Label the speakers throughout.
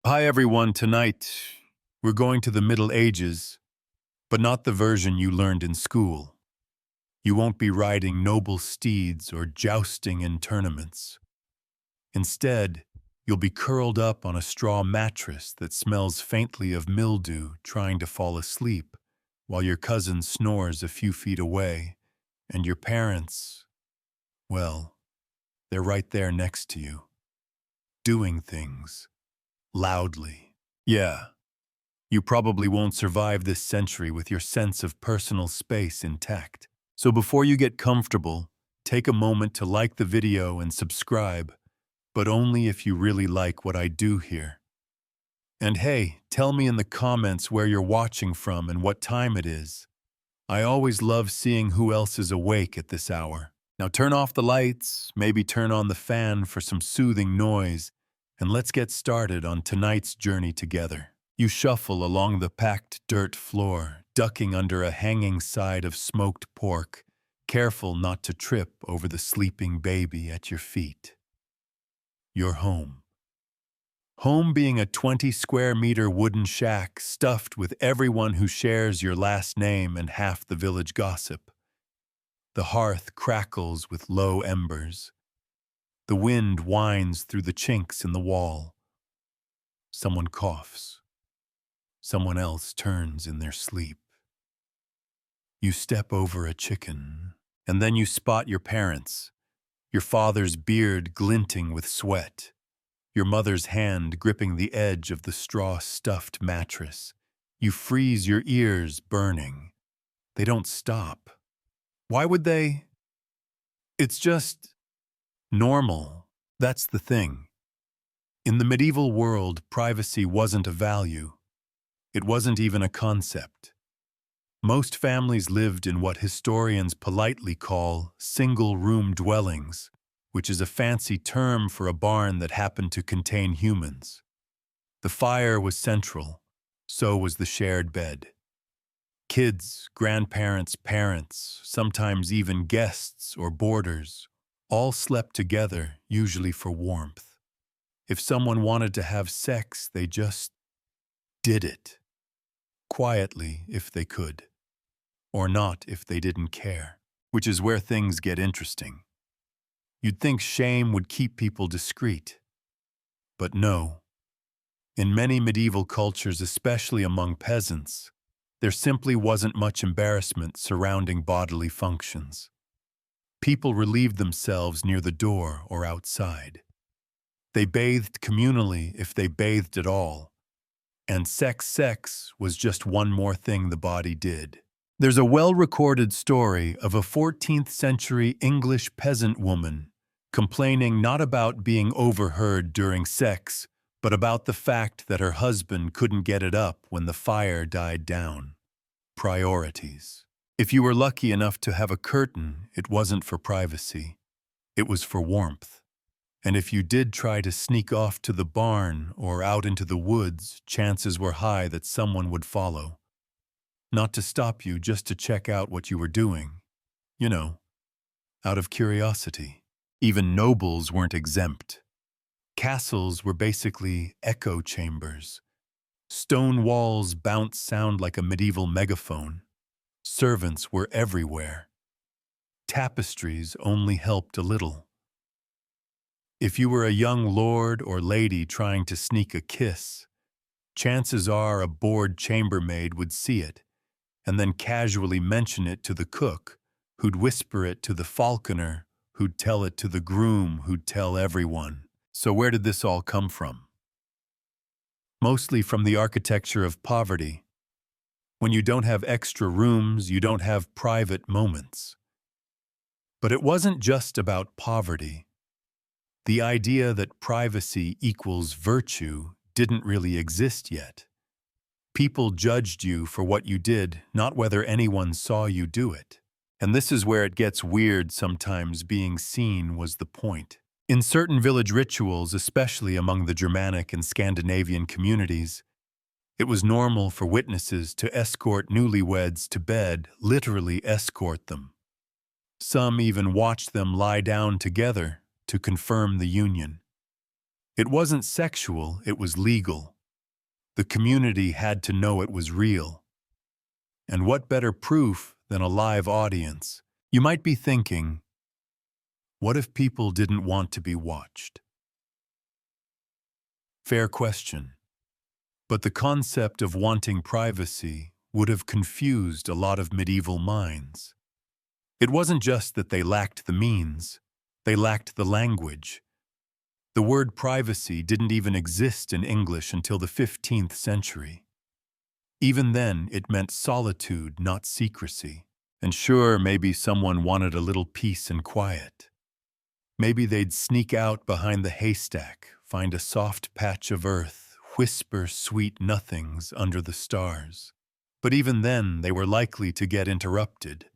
Speaker 1: Hi everyone, tonight we're going to the Middle Ages, but not the version you learned in school. You won't be riding noble steeds or jousting in tournaments. Instead, you'll be curled up on a straw mattress that smells faintly of mildew trying to fall asleep, while your cousin snores a few feet away, and your parents, well, they're right there next to you, doing things, loudly. Yeah. You probably won't survive this century with your sense of personal space intact. So before you get comfortable, take a moment to like the video and subscribe, but only if you really like what I do here. And hey, tell me in the comments where you're watching from and what time it is. I always love seeing who else is awake at this hour. Now turn off the lights, maybe turn on the fan for some soothing noise, and let's get started on tonight's journey together. You shuffle along the packed dirt floor, ducking under a hanging side of smoked pork, careful not to trip over the sleeping baby at your feet. You're home. Home being a 20-square-meter wooden shack stuffed with everyone who shares your last name and half the village gossip. The hearth crackles with low embers. The wind whines through the chinks in the wall. Someone coughs. Someone else turns in their sleep. You step over a chicken, and then you spot your parents, your father's beard glinting with sweat, your mother's hand gripping the edge of the straw-stuffed mattress. You freeze your ears burning. They don't stop. Why would they? It's just normal. That's the thing. In the medieval world, privacy wasn't a value. It wasn't even a concept. Most families lived in what historians politely call single-room dwellings, which is a fancy term for a barn that happened to contain humans. The fire was central, so was the shared bed. Kids, grandparents, parents, sometimes even guests or boarders, all slept together, usually for warmth. If someone wanted to have sex, they just did it. Quietly, if they could. Or not if they didn't care, which is where things get interesting. You'd think shame would keep people discreet. But no. In many medieval cultures, especially among peasants, there simply wasn't much embarrassment surrounding bodily functions. People relieved themselves near the door or outside. They bathed communally if they bathed at all, and sex was just one more thing the body did. There's a well-recorded story of a 14th-century English peasant woman complaining not about being overheard during sex, but about the fact that her husband couldn't get it up when the fire died down. Priorities. If you were lucky enough to have a curtain, it wasn't for privacy. It was for warmth. And if you did try to sneak off to the barn or out into the woods, chances were high that someone would follow. Not to stop you, just to check out what you were doing. You know, out of curiosity. Even nobles weren't exempt. Castles were basically echo chambers. Stone walls bounced sound like a medieval megaphone. Servants were everywhere. Tapestries only helped a little. If you were a young lord or lady trying to sneak a kiss, chances are a bored chambermaid would see it, and then casually mention it to the cook, who'd whisper it to the falconer, who'd tell it to the groom, who'd tell everyone. So where did this all come from? Mostly from the architecture of poverty. When you don't have extra rooms, you don't have private moments. But it wasn't just about poverty. The idea that privacy equals virtue didn't really exist yet. People judged you for what you did, not whether anyone saw you do it. And this is where it gets weird sometimes. Being seen was the point. In certain village rituals, especially among the Germanic and Scandinavian communities, it was normal for witnesses to escort newlyweds to bed, literally escort them. Some even watched them lie down together to confirm the union. It wasn't sexual, it was legal. The community had to know it was real. And what better proof than a live audience? You might be thinking, what if people didn't want to be watched? Fair question. But the concept of wanting privacy would have confused a lot of medieval minds. It wasn't just that they lacked the means, they lacked the language. The word privacy didn't even exist in English until the 15th century. Even then, it meant solitude, not secrecy. And sure, maybe someone wanted a little peace and quiet. Maybe they'd sneak out behind the haystack, find a soft patch of earth, whisper sweet nothings under the stars. But even then, they were likely to get interrupted.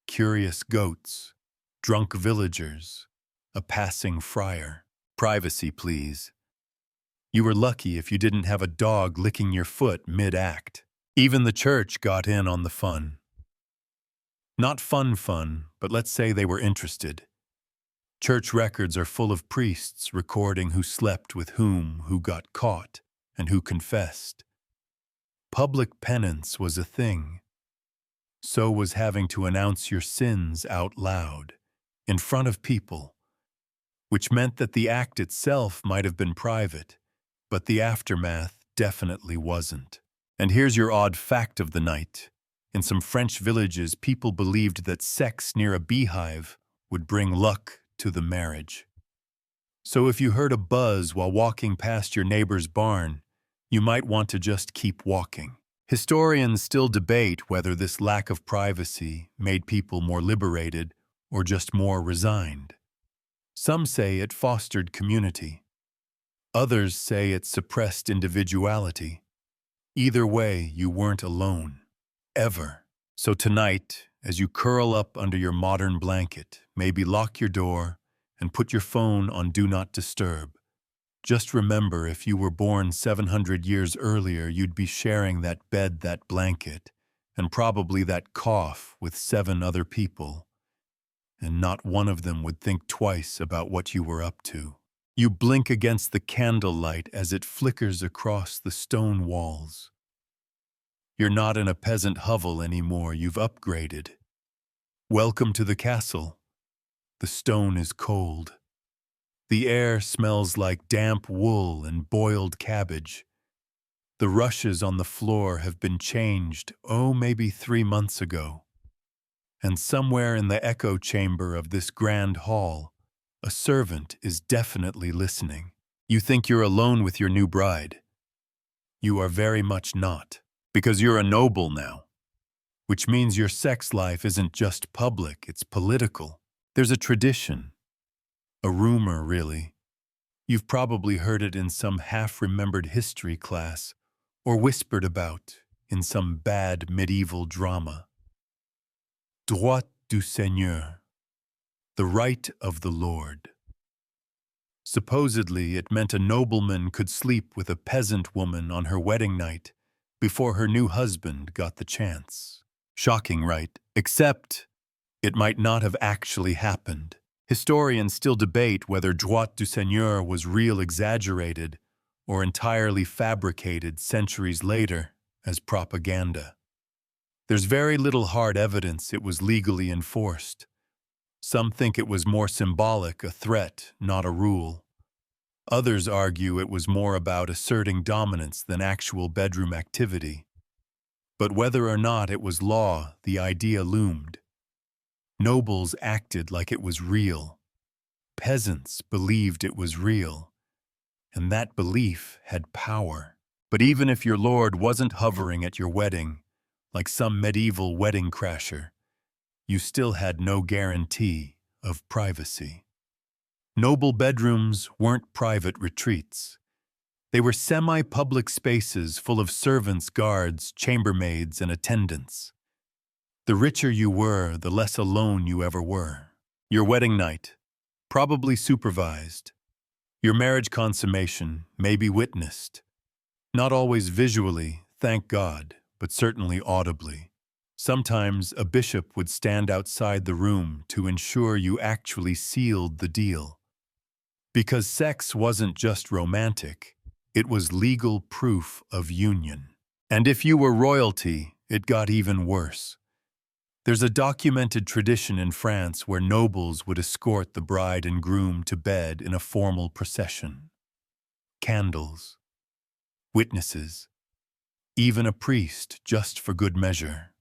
Speaker 1: Curious goats, drunk villagers, a passing friar. Privacy, please. You were lucky if you didn't have a dog licking your foot mid-act. Even the church got in on the fun. Not fun, but let's say they were interested. Church records are full of priests recording who slept with whom, who got caught, and who confessed. Public penance was a thing. So was having to announce your sins out loud, in front of people, which meant that the act itself might have been private, but the aftermath definitely wasn't. And here's your odd fact of the night. In some French villages, people believed that sex near a beehive would bring luck to the marriage. So if you heard a buzz while walking past your neighbor's barn, you might want to just keep walking. Historians still debate whether this lack of privacy made people more liberated or just more resigned. Some say it fostered community. Others say it suppressed individuality. Either way, you weren't alone. Ever. So tonight, as you curl up under your modern blanket, maybe lock your door and put your phone on Do Not Disturb. Just remember, if you were born 700 years earlier, you'd be sharing that bed, that blanket, and probably that cough with 7 other people. And not one of them would think twice about what you were up to. You blink against the candlelight as it flickers across the stone walls. You're not in a peasant hovel anymore, you've upgraded. Welcome to the castle. The stone is cold. The air smells like damp wool and boiled cabbage. The rushes on the floor have been changed, maybe 3 months ago. And somewhere in the echo chamber of this grand hall, a servant is definitely listening. You think you're alone with your new bride. You are very much not, because you're a noble now. Which means your sex life isn't just public, it's political. There's a tradition. A rumor, really. You've probably heard it in some half-remembered history class, or whispered about in some bad medieval drama. Droit du Seigneur, the right of the Lord. Supposedly, it meant a nobleman could sleep with a peasant woman on her wedding night before her new husband got the chance. Shocking, right? Except it might not have actually happened. Historians still debate whether droit du seigneur was real exaggerated or entirely fabricated centuries later as propaganda. There's very little hard evidence it was legally enforced. Some think it was more symbolic, a threat, not a rule. Others argue it was more about asserting dominance than actual bedroom activity. But whether or not it was law, the idea loomed. Nobles acted like it was real. Peasants believed it was real. And that belief had power. But even if your lord wasn't hovering at your wedding, like some medieval wedding crasher, you still had no guarantee of privacy. Noble bedrooms weren't private retreats. They were semi-public spaces full of servants, guards, chambermaids, and attendants. The richer you were, the less alone you ever were. Your wedding night, probably supervised. Your marriage consummation may be witnessed. Not always visually, thank God, but certainly audibly. Sometimes a bishop would stand outside the room to ensure you actually sealed the deal. Because sex wasn't just romantic, it was legal proof of union. And if you were royalty, it got even worse. There's a documented tradition in France where nobles would escort the bride and groom to bed in a formal procession. Candles, witnesses, even a priest just for good measure.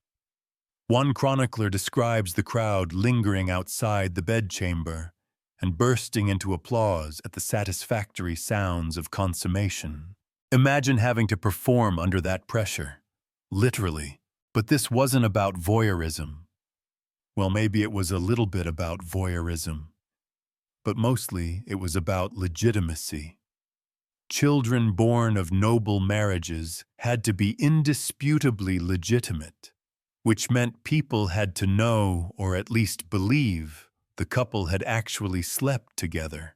Speaker 1: One chronicler describes the crowd lingering outside the bedchamber and bursting into applause at the satisfactory sounds of consummation. Imagine having to perform under that pressure, literally. But this wasn't about voyeurism. Well, maybe it was a little bit about voyeurism, but mostly it was about legitimacy. Children born of noble marriages had to be indisputably legitimate, which meant people had to know, or at least believe, the couple had actually slept together.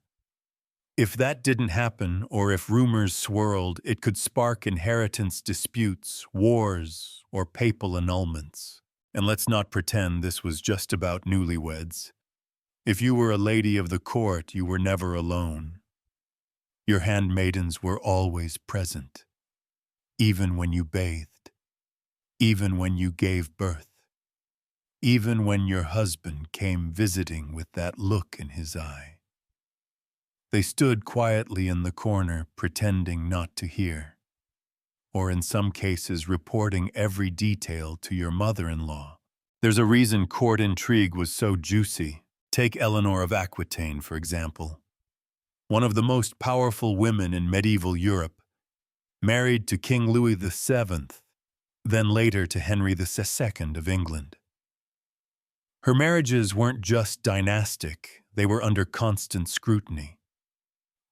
Speaker 1: If that didn't happen, or if rumors swirled, it could spark inheritance disputes, wars, or papal annulments. And let's not pretend this was just about newlyweds. If you were a lady of the court, you were never alone. Your handmaidens were always present, even when you bathed, even when you gave birth, even when your husband came visiting with that look in his eye. They stood quietly in the corner, pretending not to hear, or in some cases reporting every detail to your mother-in-law. There's a reason court intrigue was so juicy. Take Eleanor of Aquitaine, for example. One of the most powerful women in medieval Europe, married to King Louis VII, then later to Henry II of England. Her marriages weren't just dynastic, they were under constant scrutiny.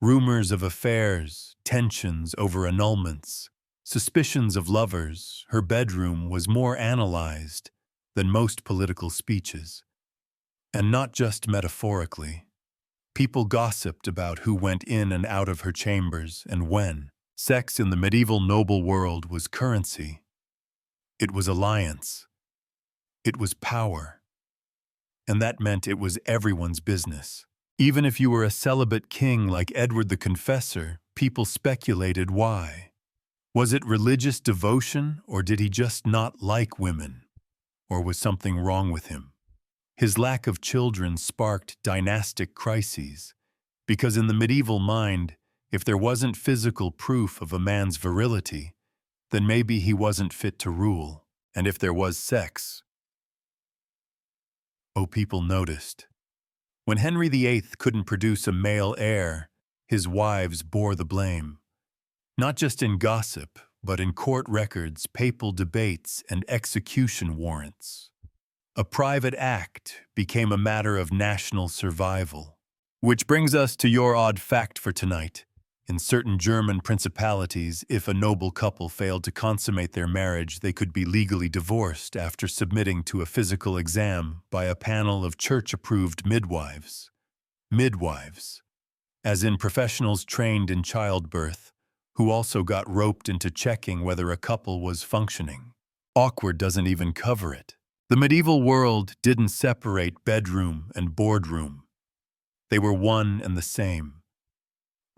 Speaker 1: Rumors of affairs, tensions over annulments, suspicions of lovers, her bedroom was more analyzed than most political speeches. And not just metaphorically. People gossiped about who went in and out of her chambers and when. Sex in the medieval noble world was currency. It was alliance. It was power. And that meant it was everyone's business. Even if you were a celibate king like Edward the Confessor, people speculated why. Was it religious devotion, or did he just not like women? Or was something wrong with him? His lack of children sparked dynastic crises, because in the medieval mind, if there wasn't physical proof of a man's virility, then maybe he wasn't fit to rule. And if there was sex, people noticed. When Henry VIII couldn't produce a male heir, his wives bore the blame. Not just in gossip, but in court records, papal debates, and execution warrants. A private act became a matter of national survival. Which brings us to your odd fact for tonight. In certain German principalities, if a noble couple failed to consummate their marriage, they could be legally divorced after submitting to a physical exam by a panel of church-approved midwives. Midwives, as in professionals trained in childbirth, who also got roped into checking whether a couple was functioning. Awkward doesn't even cover it. The medieval world didn't separate bedroom and boardroom. They were one and the same.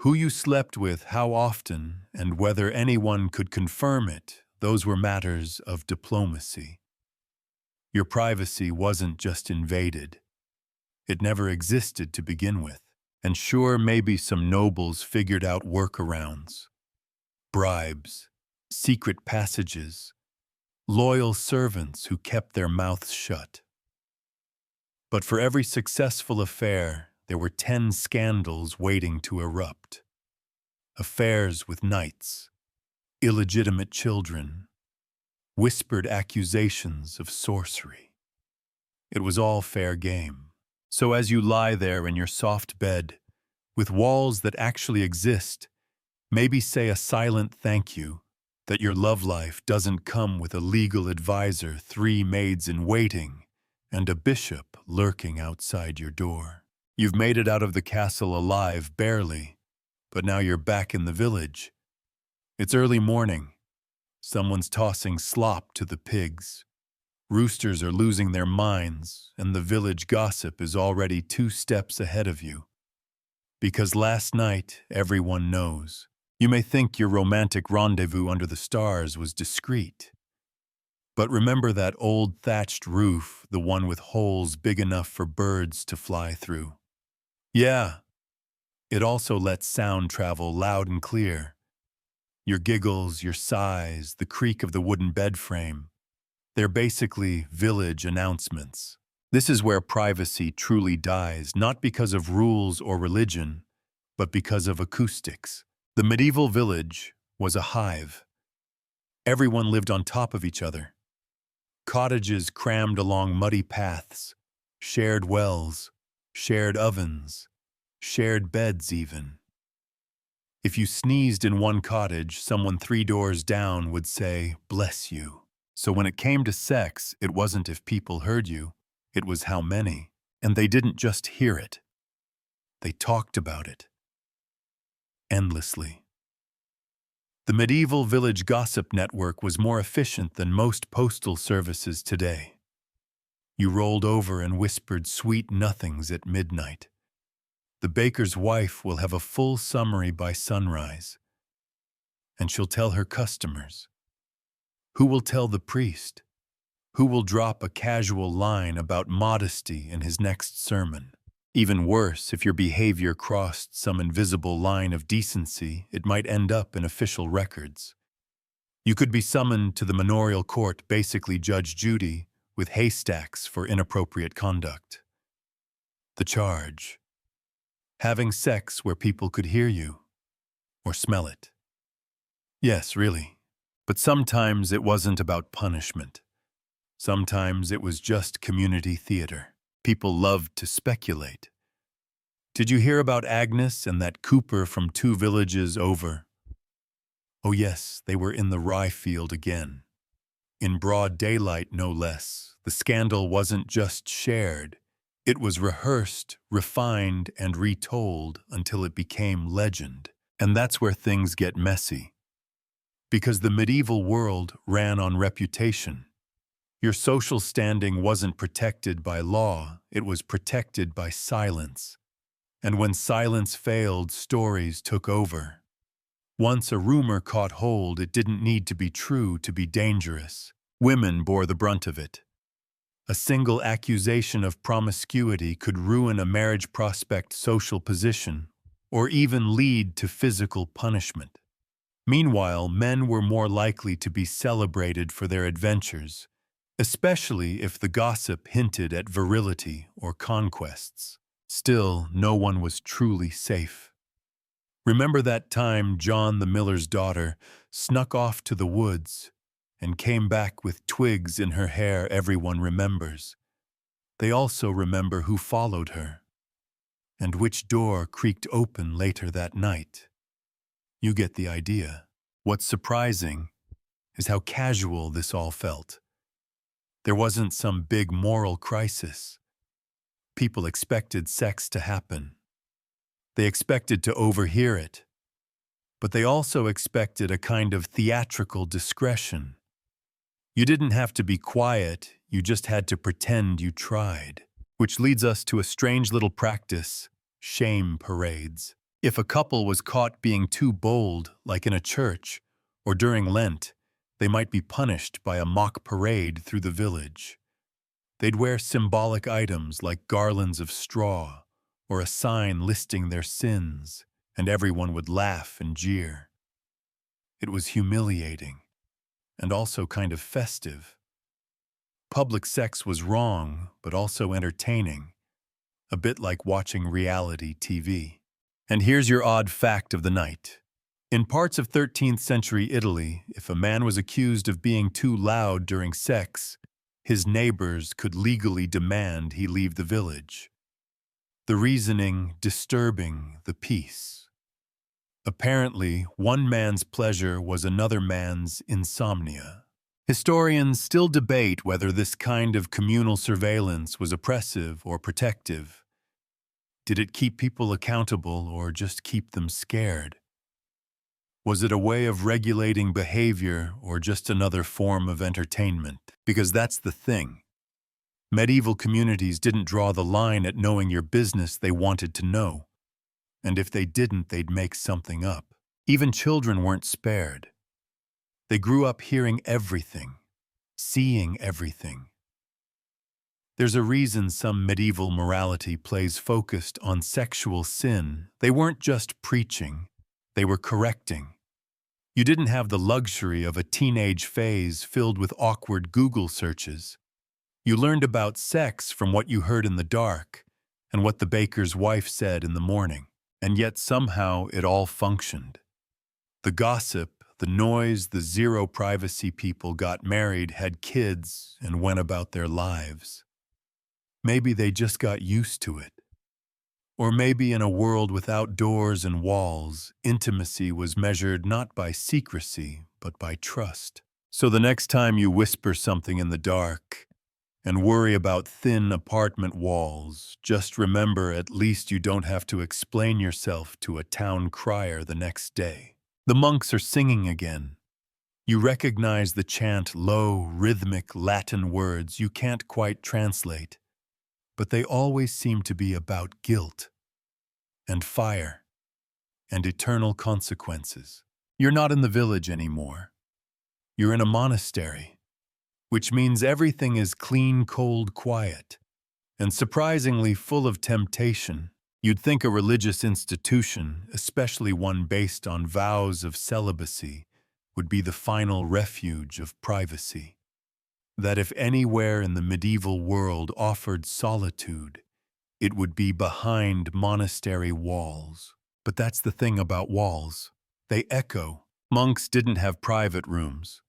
Speaker 1: Who you slept with, how often, and whether anyone could confirm it, those were matters of diplomacy. Your privacy wasn't just invaded. It never existed to begin with. And sure, maybe some nobles figured out workarounds. Bribes, secret passages, loyal servants who kept their mouths shut. But for every successful affair, there were 10 scandals waiting to erupt. Affairs with knights, illegitimate children, whispered accusations of sorcery. It was all fair game. So as you lie there in your soft bed, with walls that actually exist, maybe say a silent thank you that your love life doesn't come with a legal advisor, 3 maids in waiting, and a bishop lurking outside your door. You've made it out of the castle alive, barely, but now you're back in the village. It's early morning. Someone's tossing slop to the pigs. Roosters are losing their minds, and the village gossip is already 2 steps ahead of you. Because last night, everyone knows. You may think your romantic rendezvous under the stars was discreet. But remember that old thatched roof, the one with holes big enough for birds to fly through. Yeah, it also lets sound travel loud and clear. Your giggles, your sighs, the creak of the wooden bed frame. They're basically village announcements. This is where privacy truly dies, not because of rules or religion, but because of acoustics. The medieval village was a hive. Everyone lived on top of each other. Cottages crammed along muddy paths, shared wells, shared ovens, shared beds even. If you sneezed in one cottage, someone 3 doors down would say, "Bless you." So when it came to sex, it wasn't if people heard you, it was how many. And they didn't just hear it. They talked about it. Endlessly. The medieval village gossip network was more efficient than most postal services today. You rolled over and whispered sweet nothings at midnight. The baker's wife will have a full summary by sunrise, and she'll tell her customers. Who will tell the priest? Who will drop a casual line about modesty in his next sermon? Even worse, if your behavior crossed some invisible line of decency, it might end up in official records. You could be summoned to the manorial court, basically Judge Judy, with haystacks for inappropriate conduct. The charge: having sex where people could hear you or smell it. Yes, really. But sometimes it wasn't about punishment. Sometimes it was just community theater. People loved to speculate. Did you hear about Agnes and that Cooper from 2 villages over? Oh yes, they were in the rye field again. In broad daylight, no less. The scandal wasn't just shared. It was rehearsed, refined, and retold until it became legend. And that's where things get messy. Because the medieval world ran on reputation. Your social standing wasn't protected by law, it was protected by silence. And when silence failed, stories took over. Once a rumor caught hold, it didn't need to be true to be dangerous. Women bore the brunt of it. A single accusation of promiscuity could ruin a marriage prospect's social position, or even lead to physical punishment. Meanwhile, men were more likely to be celebrated for their adventures, especially if the gossip hinted at virility or conquests. Still, no one was truly safe. Remember that time John the miller's daughter snuck off to the woods and came back with twigs in her hair? Everyone remembers. They also remember who followed her and which door creaked open later that night. You get the idea. What's surprising is how casual this all felt. There wasn't some big moral crisis. People expected sex to happen. They expected to overhear it. But they also expected a kind of theatrical discretion. You didn't have to be quiet, you just had to pretend you tried. Which leads us to a strange little practice: shame parades. If a couple was caught being too bold, like in a church, or during Lent, they might be punished by a mock parade through the village. They'd wear symbolic items like garlands of straw, or a sign listing their sins, and everyone would laugh and jeer. It was humiliating, and also kind of festive. Public sex was wrong, but also entertaining, a bit like watching reality TV. And here's your odd fact of the night. In parts of 13th century Italy, if a man was accused of being too loud during sex, his neighbors could legally demand he leave the village. The reasoning disturbing the peace. Apparently, one man's pleasure was another man's insomnia. Historians still debate whether this kind of communal surveillance was oppressive or protective. Did it keep people accountable or just keep them scared? Was it a way of regulating behavior or just another form of entertainment? Because that's the thing. Medieval communities didn't draw the line at knowing your business, they wanted to know. and if they didn't, they'd make something up. Even children weren't spared. They grew up hearing everything, seeing everything. There's a reason some medieval morality plays focused on sexual sin. They weren't just preaching, they were correcting. You didn't have the luxury of a teenage phase filled with awkward Google searches. You learned about sex from what you heard in the dark and what the baker's wife said in the morning. And yet somehow it all functioned. The gossip, the noise, the zero privacy people got married, had kids, and went about their lives. Maybe they just got used to it. Or maybe in a world without doors and walls, intimacy was measured not by secrecy, but by trust. So the next time you whisper something in the dark and worry about thin apartment walls, just remember at least you don't have to explain yourself to a town crier the next day. The monks are singing again. You recognize the chant, low, rhythmic Latin words you can't quite translate, but they always seem to be about guilt and fire and eternal consequences. You're not in the village anymore. You're in a monastery, which means everything is clean, cold, quiet, and surprisingly full of temptation. You'd think a religious institution, especially one based on vows of celibacy, would be the final refuge of privacy. That if anywhere in the medieval world offered solitude, it would be behind monastery walls. But that's the thing about walls. They echo. Monks didn't have private rooms.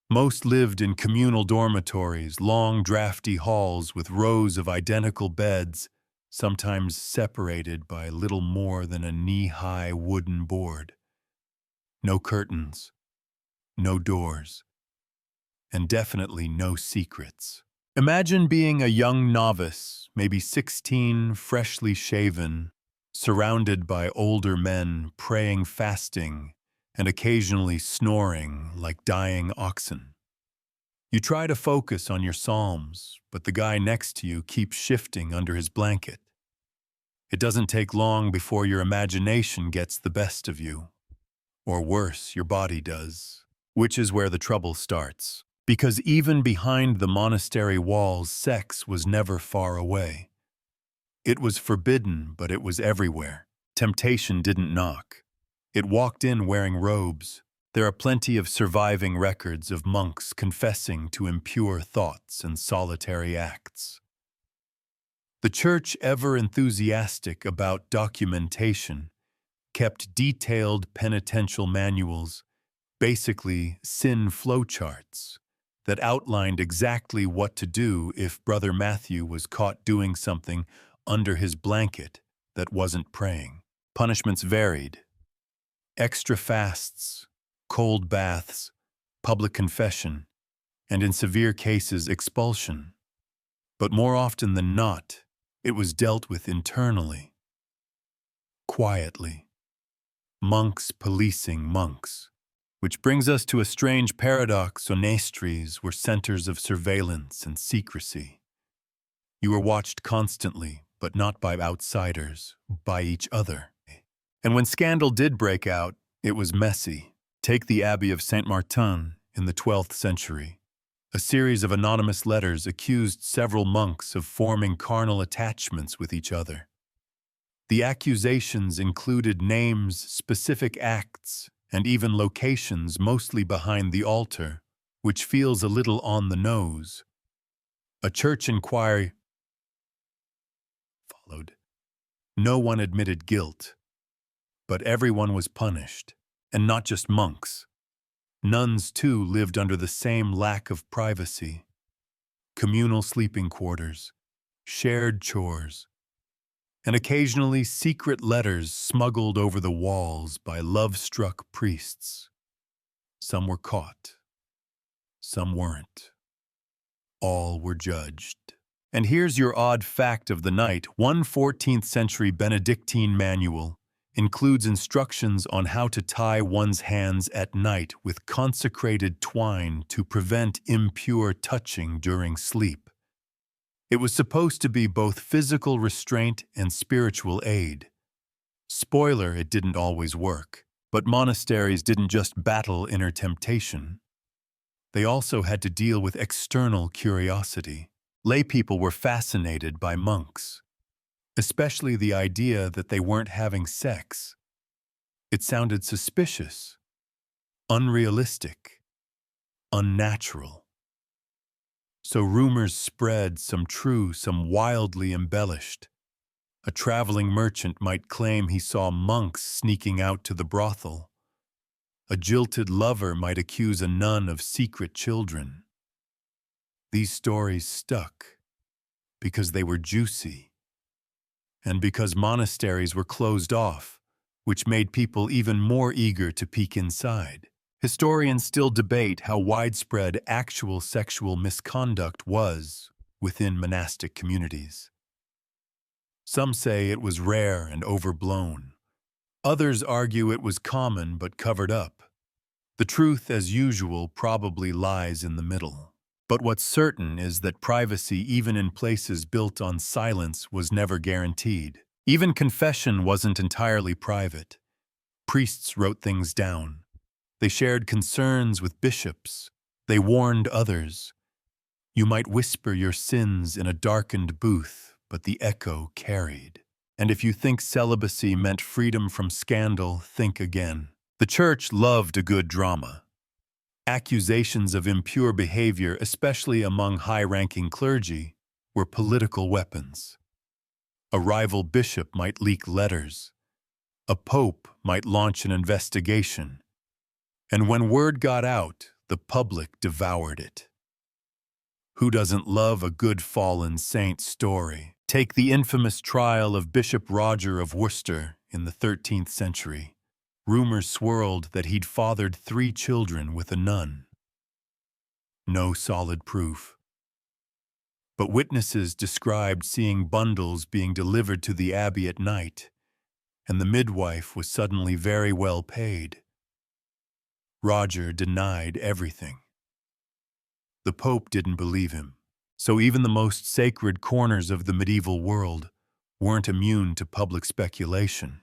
Speaker 1: Most lived in communal dormitories, long, drafty halls with rows of identical beds, sometimes separated by little more than a knee-high wooden board. No curtains, no doors, and definitely no secrets. Imagine being a young novice, maybe 16, freshly shaven, surrounded by older men praying, fasting, and occasionally snoring like dying oxen. You try to focus on your psalms, but the guy next to you keeps shifting under his blanket. It doesn't take long before your imagination gets the best of you. Or worse, your body does, which is where the trouble starts. Because even behind the monastery walls, sex was never far away. It was forbidden, but it was everywhere. Temptation didn't knock. It walked in wearing robes. There are plenty of surviving records of monks confessing to impure thoughts and solitary acts. The church, ever enthusiastic about documentation, kept detailed penitential manuals, basically sin flowcharts, that outlined exactly what to do if Brother Matthew was caught doing something under his blanket that wasn't praying. Punishments varied. Extra fasts, cold baths, public confession, and in severe cases, expulsion. But more often than not, it was dealt with internally, quietly. Monks policing monks. Which brings us to a strange paradox. Nastries were centers of surveillance and secrecy. You were watched constantly, but not by outsiders, by each other. And when scandal did break out, it was messy. Take the Abbey of Saint Martin in the 12th century. A series of anonymous letters accused several monks of forming carnal attachments with each other. The accusations included names, specific acts, and even locations, mostly behind the altar, which feels a little on the nose. A church inquiry followed. No one admitted guilt, but everyone was punished, and not just monks. Nuns, too, lived under the same lack of privacy. Communal sleeping quarters, shared chores, and occasionally secret letters smuggled over the walls by love-struck priests. Some were caught, some weren't. All were judged. And here's your odd fact of the night. One 14th century Benedictine manual includes instructions on how to tie one's hands at night with consecrated twine to prevent impure touching during sleep. It was supposed to be both physical restraint and spiritual aid. Spoiler, it didn't always work. But monasteries didn't just battle inner temptation. They also had to deal with external curiosity. Lay people were fascinated by monks, especially the idea that they weren't having sex. It sounded suspicious, unrealistic, unnatural. So rumors spread, some true, some wildly embellished. A traveling merchant might claim he saw monks sneaking out to the brothel. A jilted lover might accuse a nun of secret children. These stories stuck because they were juicy, and because monasteries were closed off, which made people even more eager to peek inside. Historians still debate how widespread actual sexual misconduct was within monastic communities. Some say it was rare and overblown. Others argue it was common but covered up. The truth, as usual, probably lies in the middle. But what's certain is that privacy, even in places built on silence, was never guaranteed. Even confession wasn't entirely private. Priests wrote things down. They shared concerns with bishops. They warned others. You might whisper your sins in a darkened booth, but the echo carried. And if you think celibacy meant freedom from scandal, think again. The church loved a good drama. Accusations of impure behavior, especially among high-ranking clergy, were political weapons. A rival bishop might leak letters. A pope might launch an investigation. And when word got out, the public devoured it. Who doesn't love a good fallen saint story? Take the infamous trial of Bishop Roger of Worcester in the 13th century. Rumors swirled that he'd fathered 3 children with a nun. No solid proof. But witnesses described seeing bundles being delivered to the abbey at night, and the midwife was suddenly very well paid. Roger denied everything. The Pope didn't believe him, so even the most sacred corners of the medieval world weren't immune to public speculation.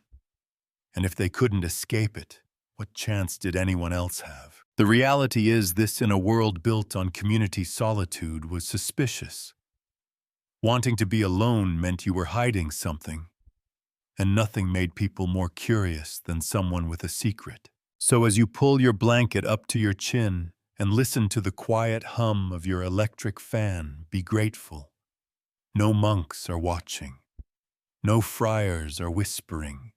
Speaker 1: And if they couldn't escape it, what chance did anyone else have? The reality is this, in a world built on community solitude, was suspicious. Wanting to be alone meant you were hiding something, and nothing made people more curious than someone with a secret. So as you pull your blanket up to your chin and listen to the quiet hum of your electric fan, be grateful. No monks are watching. No friars are whispering.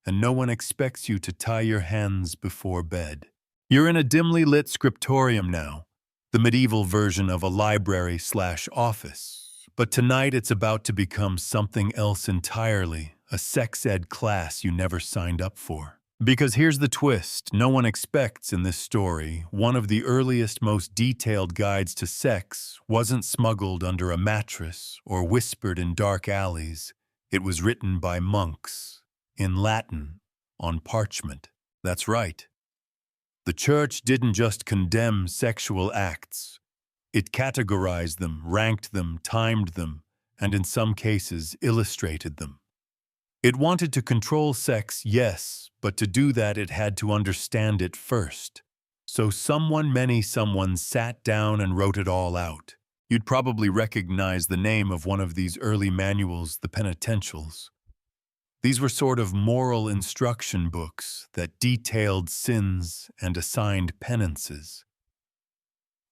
Speaker 1: And no one expects you to tie your hands before bed. You're in a dimly lit scriptorium now, the medieval version of a library/office. But tonight it's about to become something else entirely, a sex ed class you never signed up for. Because here's the twist, no one expects in this story, one of the earliest, most detailed guides to sex wasn't smuggled under a mattress or whispered in dark alleys. It was written by monks, in Latin, on parchment. That's right. The church didn't just condemn sexual acts. It categorized them, ranked them, timed them, and in some cases illustrated them. It wanted to control sex, yes, but to do that it had to understand it first. So someone sat down and wrote it all out. You'd probably recognize the name of one of these early manuals, the penitentials. These were sort of moral instruction books that detailed sins and assigned penances.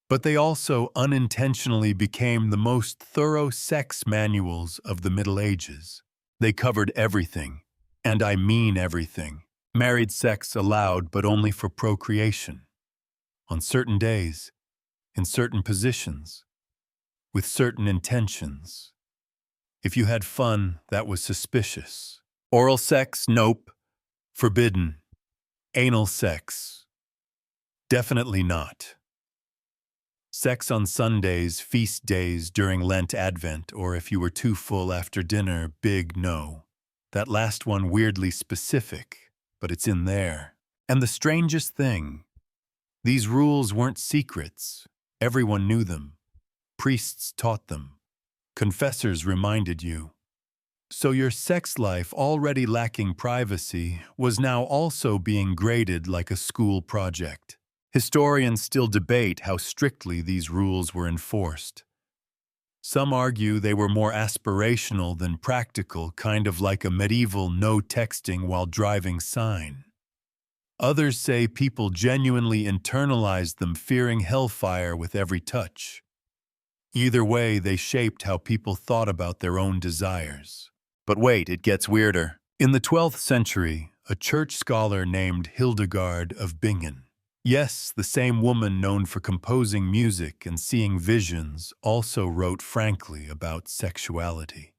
Speaker 1: But they also unintentionally became the most thorough sex manuals of the Middle Ages. They covered everything, and I mean everything. Married sex allowed, but only for procreation. On certain days, in certain positions, with certain intentions. If you had fun, that was suspicious. Oral sex, nope. Forbidden. Anal sex, definitely not. Sex on Sundays, feast days, during Lent Advent, or if you were too full after dinner, big no. That last one weirdly specific, but it's in there. And the strangest thing, these rules weren't secrets. Everyone knew them. Priests taught them. Confessors reminded you. So your sex life, already lacking privacy, was now also being graded like a school project. Historians still debate how strictly these rules were enforced. Some argue they were more aspirational than practical, kind of like a medieval no texting while driving sign. Others say people genuinely internalized them, fearing hellfire with every touch. Either way, they shaped how people thought about their own desires. But wait, it gets weirder. In the 12th century, a church scholar named Hildegard of Bingen, yes, the same woman known for composing music and seeing visions, also wrote frankly about sexuality.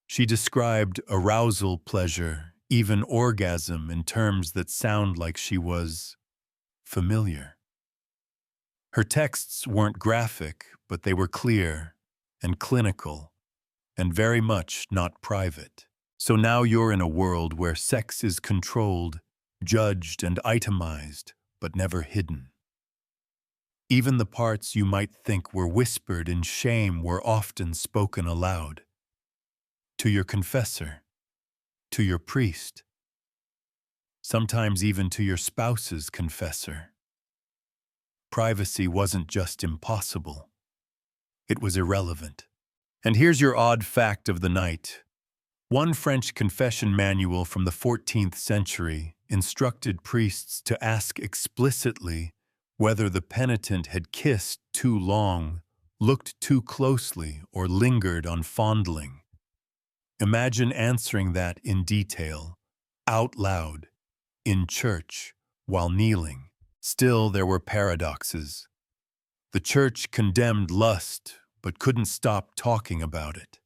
Speaker 1: She described arousal, pleasure, even orgasm in terms that sound like she was familiar. Her texts weren't graphic, but they were clear and clinical and very much not private. So now you're in a world where sex is controlled, judged, and itemized, but never hidden. Even the parts you might think were whispered in shame were often spoken aloud. To your confessor, to your priest, sometimes even to your spouse's confessor. Privacy wasn't just impossible, it was irrelevant. And here's your odd fact of the night. One French confession manual from the 14th century instructed priests to ask explicitly whether the penitent had kissed too long, looked too closely, or lingered on fondling. Imagine answering that in detail, out loud, in church, while kneeling. Still, there were paradoxes. The church condemned lust, but couldn't stop talking about it.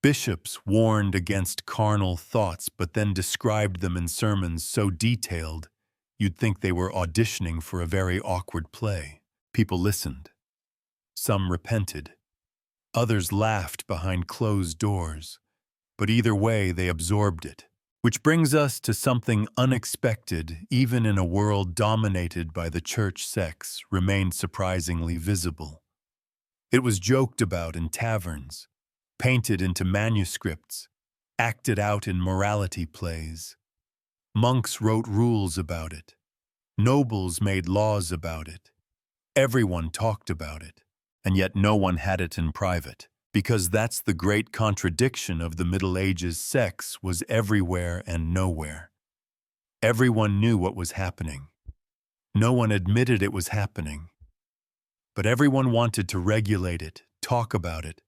Speaker 1: Bishops warned against carnal thoughts, but then described them in sermons so detailed, you'd think they were auditioning for a very awkward play. People listened. Some repented. Others laughed behind closed doors. But either way, they absorbed it. Which brings us to something unexpected, even in a world dominated by the church sex, remained surprisingly visible. It was joked about in taverns, painted into manuscripts, acted out in morality plays. Monks wrote rules about it. Nobles made laws about it. Everyone talked about it, and yet no one had it in private. Because that's the great contradiction of the Middle Ages. Sex was everywhere and nowhere. Everyone knew what was happening. No one admitted it was happening. But everyone wanted to regulate it, talk about it,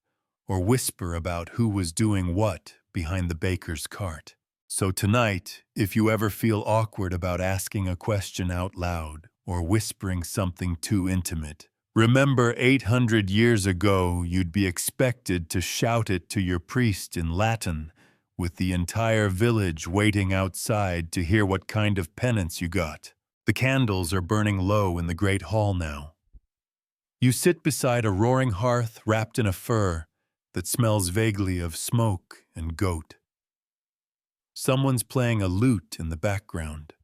Speaker 1: or whisper about who was doing what behind the baker's cart. So tonight, if you ever feel awkward about asking a question out loud or whispering something too intimate, remember 800 years ago you'd be expected to shout it to your priest in Latin, with the entire village waiting outside to hear what kind of penance you got. The candles are burning low in the great hall now. You sit beside a roaring hearth wrapped in a fur that smells vaguely of smoke and goat. Someone's playing a lute in the background.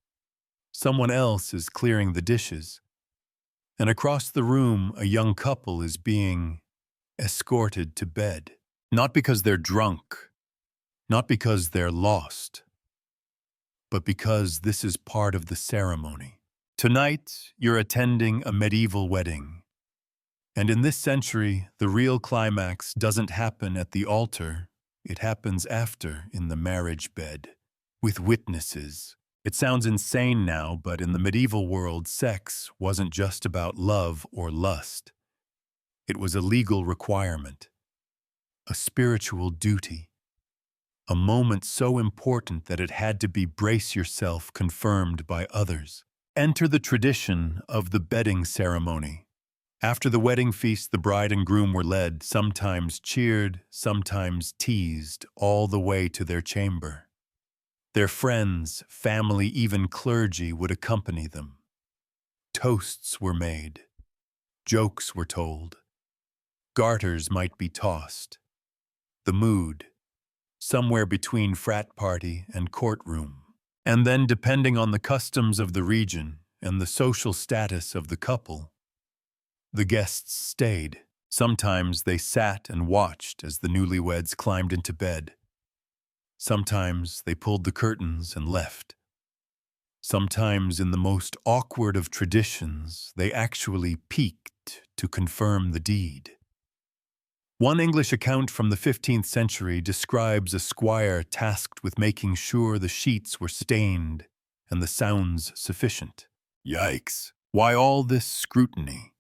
Speaker 1: Someone else is clearing the dishes. And across the room, a young couple is being escorted to bed. Not because they're drunk, not because they're lost, but because this is part of the ceremony. Tonight, you're attending a medieval wedding. And in this century, the real climax doesn't happen at the altar, it happens after, in the marriage bed, with witnesses. It sounds insane now, but in the medieval world, sex wasn't just about love or lust. It was a legal requirement, a spiritual duty, a moment so important that it had to be brace yourself confirmed by others. Enter the tradition of the bedding ceremony. After the wedding feast, the bride and groom were led, sometimes cheered, sometimes teased, all the way to their chamber. Their friends, family, even clergy would accompany them. Toasts were made. Jokes were told. Garters might be tossed. The mood, somewhere between frat party and courtroom. And then, depending on the customs of the region and the social status of the couple, the guests stayed. Sometimes they sat and watched as the newlyweds climbed into bed. Sometimes they pulled the curtains and left. Sometimes, in the most awkward of traditions, they actually peeked to confirm the deed. One English account from the 15th century describes a squire tasked with making sure the sheets were stained and the sounds sufficient. Yikes! Why all this scrutiny?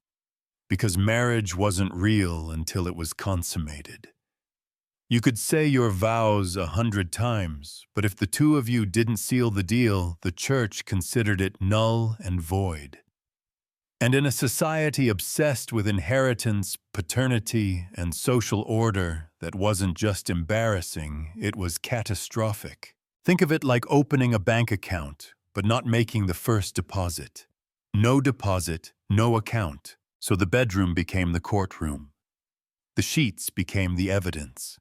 Speaker 1: Because marriage wasn't real until it was consummated. You could say your vows 100 times, but if the two of you didn't seal the deal, the church considered it null and void. And in a society obsessed with inheritance, paternity, and social order that wasn't just embarrassing, it was catastrophic. Think of it like opening a bank account, but not making the first deposit. No deposit, no account. So the bedroom became the courtroom. The sheets became the evidence.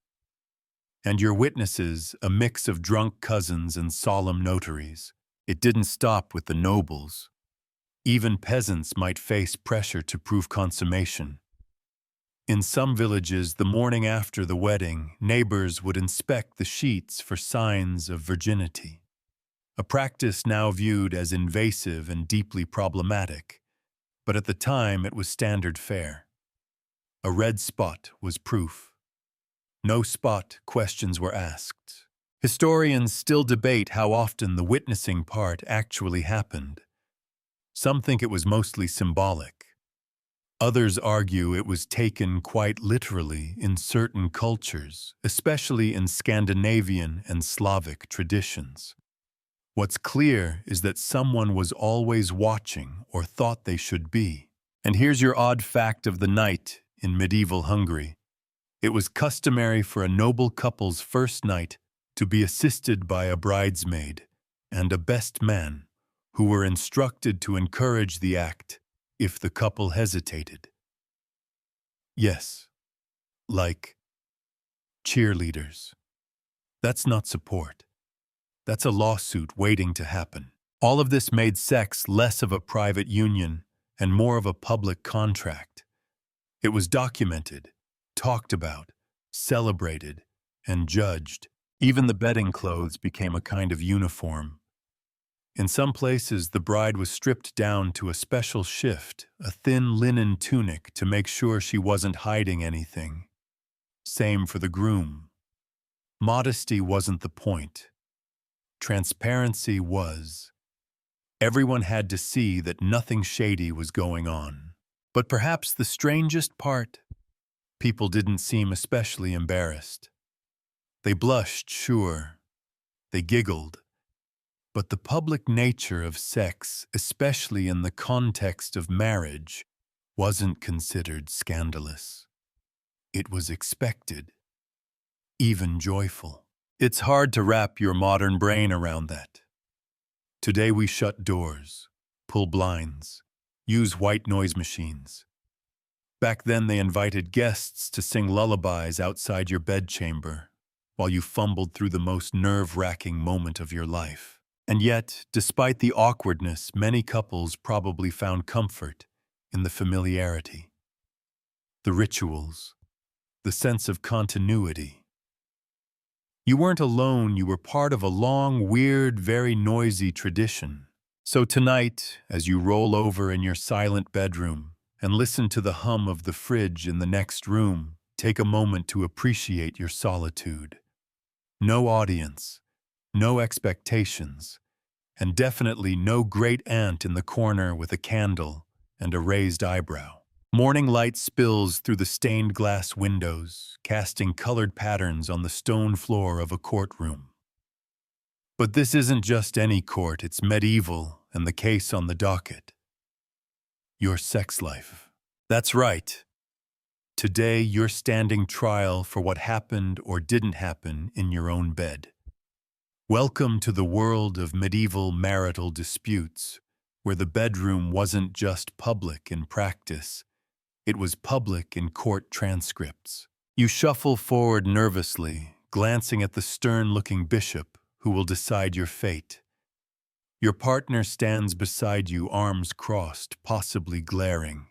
Speaker 1: And your witnesses, a mix of drunk cousins and solemn notaries. It didn't stop with the nobles. Even peasants might face pressure to prove consummation. In some villages, the morning after the wedding, neighbors would inspect the sheets for signs of virginity. A practice now viewed as invasive and deeply problematic, but at the time it was standard fare. A red spot was proof. No spot, questions were asked. Historians still debate how often the witnessing part actually happened. Some think it was mostly symbolic. Others argue it was taken quite literally in certain cultures, especially in Scandinavian and Slavic traditions. What's clear is that someone was always watching or thought they should be. And here's your odd fact of the night in medieval Hungary. It was customary for a noble couple's first night to be assisted by a bridesmaid and a best man, who were instructed to encourage the act if the couple hesitated. Yes, like cheerleaders. That's not support. That's a lawsuit waiting to happen. All of this made sex less of a private union and more of a public contract. It was documented, talked about, celebrated, and judged. Even the bedding clothes became a kind of uniform. In some places, the bride was stripped down to a special shift, a thin linen tunic to make sure she wasn't hiding anything. Same for the groom. Modesty wasn't the point. Transparency was. Everyone had to see that nothing shady was going on. But perhaps the strangest part, people didn't seem especially embarrassed. They blushed, sure. They giggled. But the public nature of sex, especially in the context of marriage, wasn't considered scandalous. It was expected, even joyful. It's hard to wrap your modern brain around that. Today we shut doors, pull blinds, use white noise machines. Back then they invited guests to sing lullabies outside your bedchamber while you fumbled through the most nerve-wracking moment of your life. And yet, despite the awkwardness, many couples probably found comfort in the familiarity, the rituals, the sense of continuity. You weren't alone, you were part of a long, weird, very noisy tradition. So tonight, as you roll over in your silent bedroom and listen to the hum of the fridge in the next room, take a moment to appreciate your solitude. No audience, no expectations, and definitely no great aunt in the corner with a candle and a raised eyebrow. Morning light spills through the stained glass windows, casting colored patterns on the stone floor of a courtroom. But this isn't just any court, it's medieval, and the case on the docket. Your sex life. That's right. Today, you're standing trial for what happened or didn't happen in your own bed. Welcome to the world of medieval marital disputes, where the bedroom wasn't just public in practice, it was public in court transcripts. You shuffle forward nervously, glancing at the stern-looking bishop who will decide your fate. Your partner stands beside you, arms crossed, possibly glaring.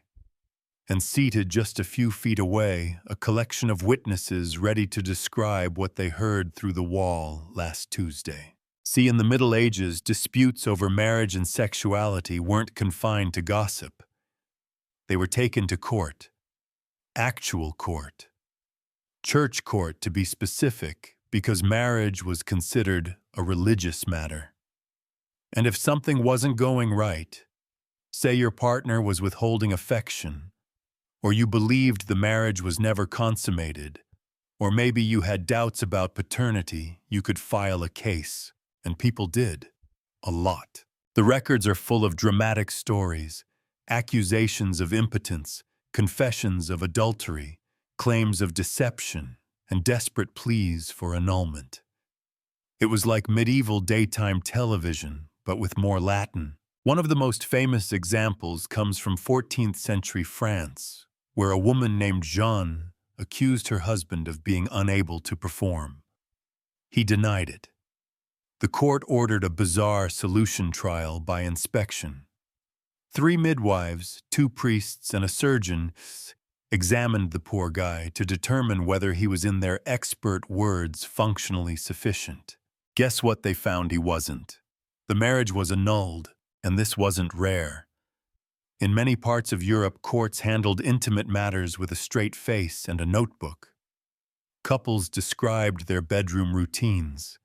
Speaker 1: And seated just a few feet away, a collection of witnesses ready to describe what they heard through the wall last Tuesday. See, in the Middle Ages, disputes over marriage and sexuality weren't confined to gossip. They were taken to court. Actual court. Church court, to be specific, because marriage was considered a religious matter. And if something wasn't going right, say your partner was withholding affection, or you believed the marriage was never consummated, or maybe you had doubts about paternity, you could file a case. And people did. A lot. The records are full of dramatic stories, accusations of impotence, confessions of adultery, claims of deception, and desperate pleas for annulment. It was like medieval daytime television, but with more Latin. One of the most famous examples comes from 14th century France, where a woman named Jeanne accused her husband of being unable to perform. He denied it. The court ordered a bizarre solution trial by inspection. 3 midwives, 2 priests, and a surgeon examined the poor guy to determine whether he was, in their expert words, functionally sufficient. Guess what they found he wasn't? The marriage was annulled, and this wasn't rare. In many parts of Europe, courts handled intimate matters with a straight face and a notebook. Couples described their bedroom routines.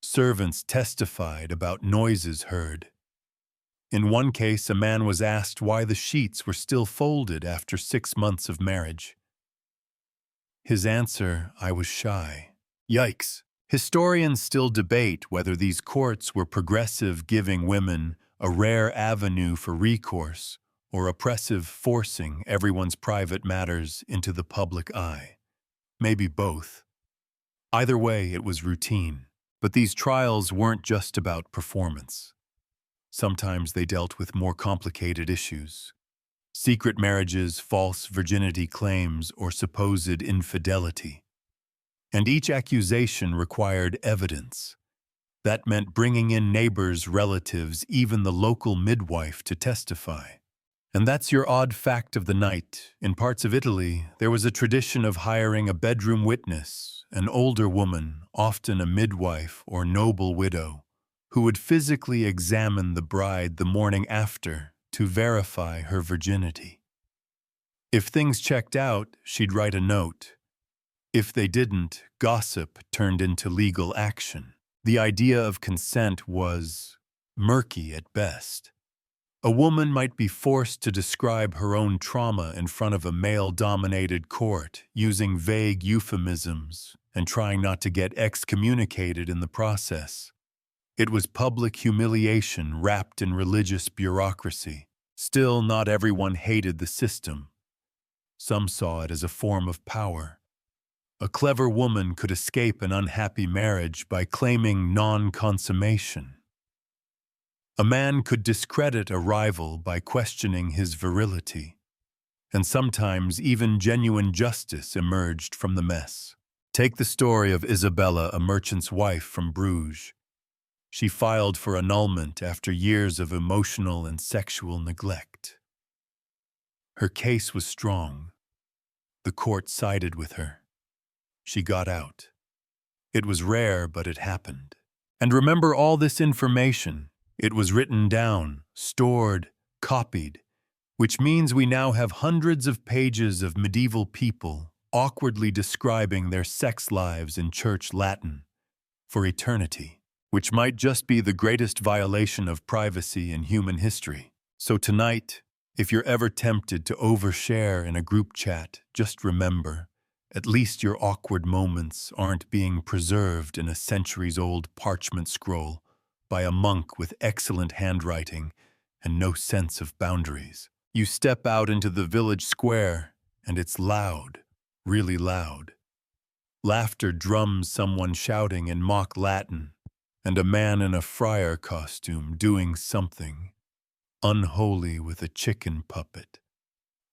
Speaker 1: Servants testified about noises heard. In one case, a man was asked why the sheets were still folded after 6 months of marriage. His answer, "I was shy." Yikes. Historians still debate whether these courts were progressive, giving women a rare avenue for recourse, or oppressive, forcing everyone's private matters into the public eye. Maybe both. Either way, it was routine. But these trials weren't just about performance. Sometimes they dealt with more complicated issues. Secret marriages, false virginity claims, or supposed infidelity. And each accusation required evidence. That meant bringing in neighbors, relatives, even the local midwife to testify. And that's your odd fact of the night. In parts of Italy, there was a tradition of hiring a bedroom witness, an older woman, often a midwife or noble widow, who would physically examine the bride the morning after to verify her virginity. If things checked out, she'd write a note. If they didn't, gossip turned into legal action. The idea of consent was murky at best. A woman might be forced to describe her own trauma in front of a male-dominated court, using vague euphemisms and trying not to get excommunicated in the process. It was public humiliation wrapped in religious bureaucracy. Still, not everyone hated the system. Some saw it as a form of power. A clever woman could escape an unhappy marriage by claiming non-consummation. A man could discredit a rival by questioning his virility. And sometimes even genuine justice emerged from the mess. Take the story of Isabella, a merchant's wife from Bruges. She filed for annulment after years of emotional and sexual neglect. Her case was strong. The court sided with her. She got out. It was rare, but it happened. And remember all this information. It was written down, stored, copied, which means we now have hundreds of pages of medieval people awkwardly describing their sex lives in church Latin for eternity, which might just be the greatest violation of privacy in human history. So tonight, if you're ever tempted to overshare in a group chat, just remember, at least your awkward moments aren't being preserved in a centuries-old parchment scroll by a monk with excellent handwriting and no sense of boundaries. You step out into the village square, and it's loud, really loud. Laughter drums someone shouting in mock Latin, and a man in a friar costume doing something unholy with a chicken puppet.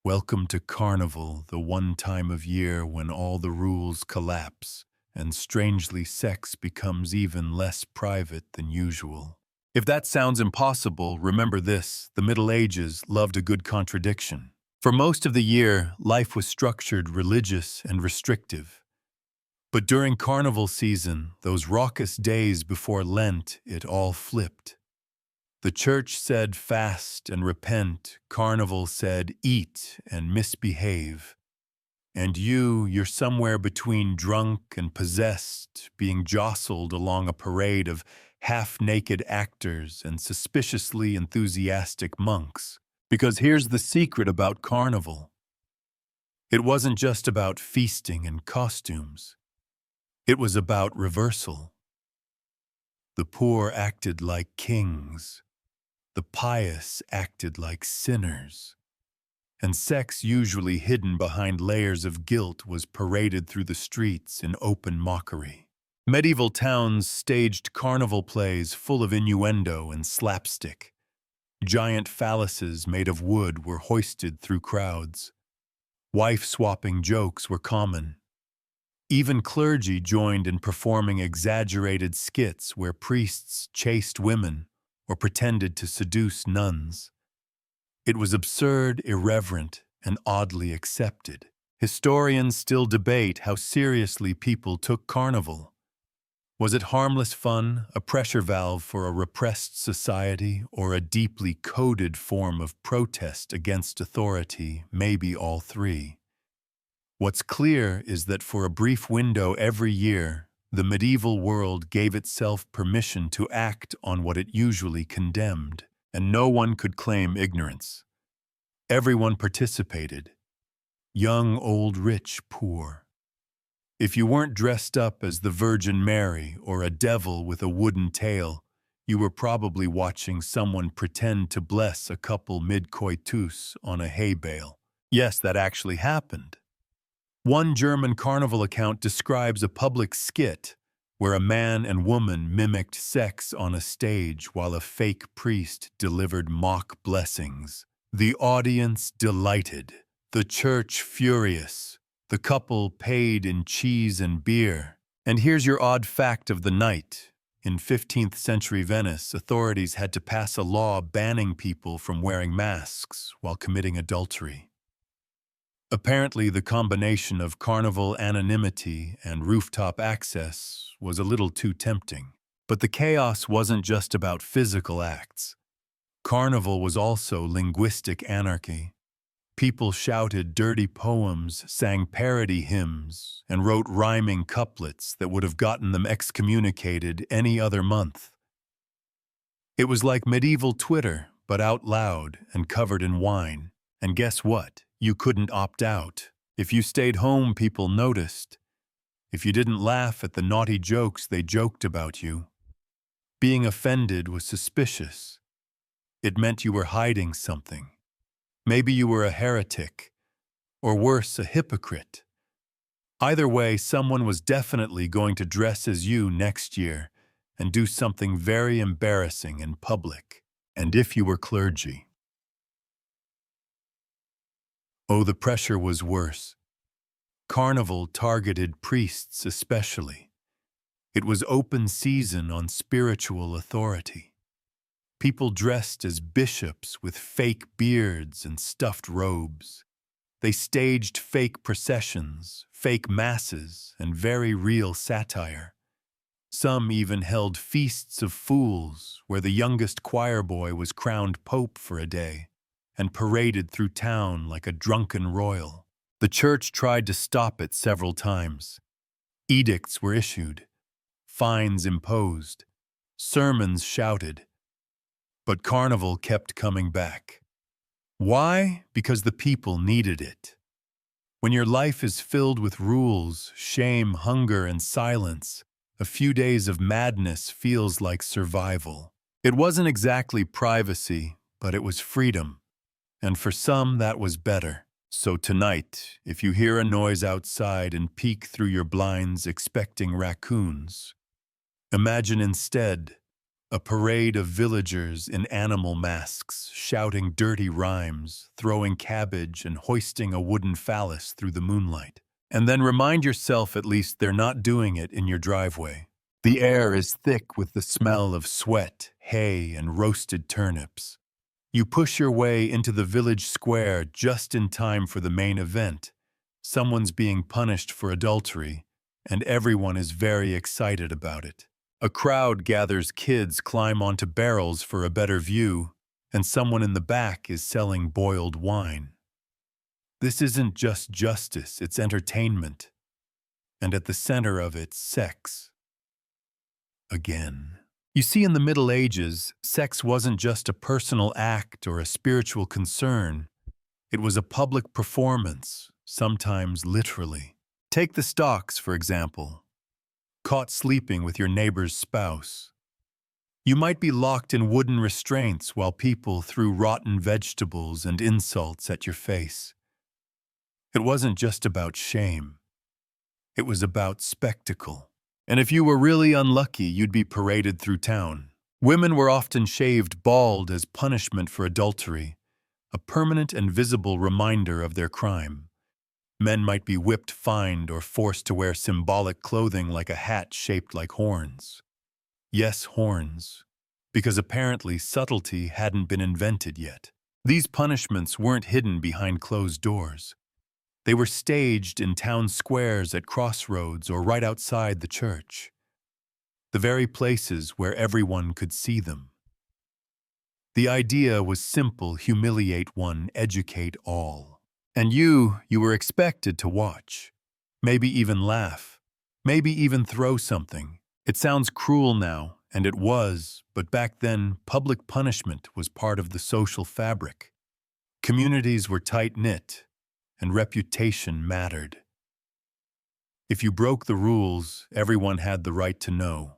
Speaker 1: Welcome to Carnival, the one time of year when all the rules collapse, and strangely sex becomes even less private than usual. If that sounds impossible, remember this: the Middle Ages loved a good contradiction. For most of the year, life was structured, religious, and restrictive. But during Carnival season, those raucous days before Lent, it all flipped. The church said fast and repent, Carnival said eat and misbehave. And you're somewhere between drunk and possessed, being jostled along a parade of half-naked actors and suspiciously enthusiastic monks. Because here's the secret about Carnival. It wasn't just about feasting and costumes. It was about reversal. The poor acted like kings. The pious acted like sinners. And sex, usually hidden behind layers of guilt, was paraded through the streets in open mockery. Medieval towns staged carnival plays full of innuendo and slapstick. Giant phalluses made of wood were hoisted through crowds. Wife-swapping jokes were common. Even clergy joined in performing exaggerated skits where priests chased women or pretended to seduce nuns. It was absurd, irreverent, and oddly accepted. Historians still debate how seriously people took Carnival. Was it harmless fun, a pressure valve for a repressed society, or a deeply coded form of protest against authority, maybe all three? What's clear is that for a brief window every year, the medieval world gave itself permission to act on what it usually condemned, and no one could claim ignorance. Everyone participated. Young, old, rich, poor. If you weren't dressed up as the Virgin Mary or a devil with a wooden tail, you were probably watching someone pretend to bless a couple mid-coitus on a hay bale. Yes, that actually happened. One German carnival account describes a public skit where a man and woman mimicked sex on a stage while a fake priest delivered mock blessings. The audience delighted, the church furious, the couple paid in cheese and beer. And here's your odd fact of the night. In 15th century Venice, authorities had to pass a law banning people from wearing masks while committing adultery. Apparently, the combination of carnival anonymity and rooftop access was a little too tempting. But the chaos wasn't just about physical acts. Carnival was also linguistic anarchy. People shouted dirty poems, sang parody hymns, and wrote rhyming couplets that would have gotten them excommunicated any other month. It was like medieval Twitter, but out loud and covered in wine. And guess what? You couldn't opt out. If you stayed home, people noticed. If you didn't laugh at the naughty jokes they joked about you, being offended was suspicious. It meant you were hiding something. Maybe you were a heretic, or worse, a hypocrite. Either way, someone was definitely going to dress as you next year and do something very embarrassing in public. And if you were clergy, oh, the pressure was worse. Carnival targeted priests especially. It was open season on spiritual authority. People dressed as bishops with fake beards and stuffed robes. They staged fake processions, fake masses, and very real satire. Some even held feasts of fools where the youngest choir boy was crowned pope for a day and paraded through town like a drunken royal. The church tried to stop it several times. Edicts were issued, fines imposed, sermons shouted, but Carnival kept coming back. Why? Because the people needed it. When your life is filled with rules, shame, hunger, and silence, a few days of madness feels like survival. It wasn't exactly privacy, but it was freedom. And for some, that was better. So tonight, if you hear a noise outside and peek through your blinds expecting raccoons, imagine instead a parade of villagers in animal masks, shouting dirty rhymes, throwing cabbage, and hoisting a wooden phallus through the moonlight. And then remind yourself at least they're not doing it in your driveway. The air is thick with the smell of sweat, hay, and roasted turnips. You push your way into the village square just in time for the main event. Someone's being punished for adultery, and everyone is very excited about it. A crowd gathers, kids climb onto barrels for a better view, and someone in the back is selling boiled wine. This isn't just justice, it's entertainment. And at the center of it, sex. Again. You see, in the Middle Ages, sex wasn't just a personal act or a spiritual concern. It was a public performance, sometimes literally. Take the stocks, for example. Caught sleeping with your neighbor's spouse. You might be locked in wooden restraints while people threw rotten vegetables and insults at your face. It wasn't just about shame. It was about spectacle. And if you were really unlucky, you'd be paraded through town. Women were often shaved bald as punishment for adultery, a permanent and visible reminder of their crime. Men might be whipped, fined, or forced to wear symbolic clothing like a hat shaped like horns. Yes, horns, because apparently subtlety hadn't been invented yet. These punishments weren't hidden behind closed doors. They were staged in town squares at crossroads or right outside the church, the very places where everyone could see them. The idea was simple: humiliate one, educate all. And you were expected to watch, maybe even laugh, maybe even throw something. It sounds cruel now, and it was, but back then, public punishment was part of the social fabric. Communities were tight-knit, and reputation mattered. If you broke the rules, everyone had the right to know,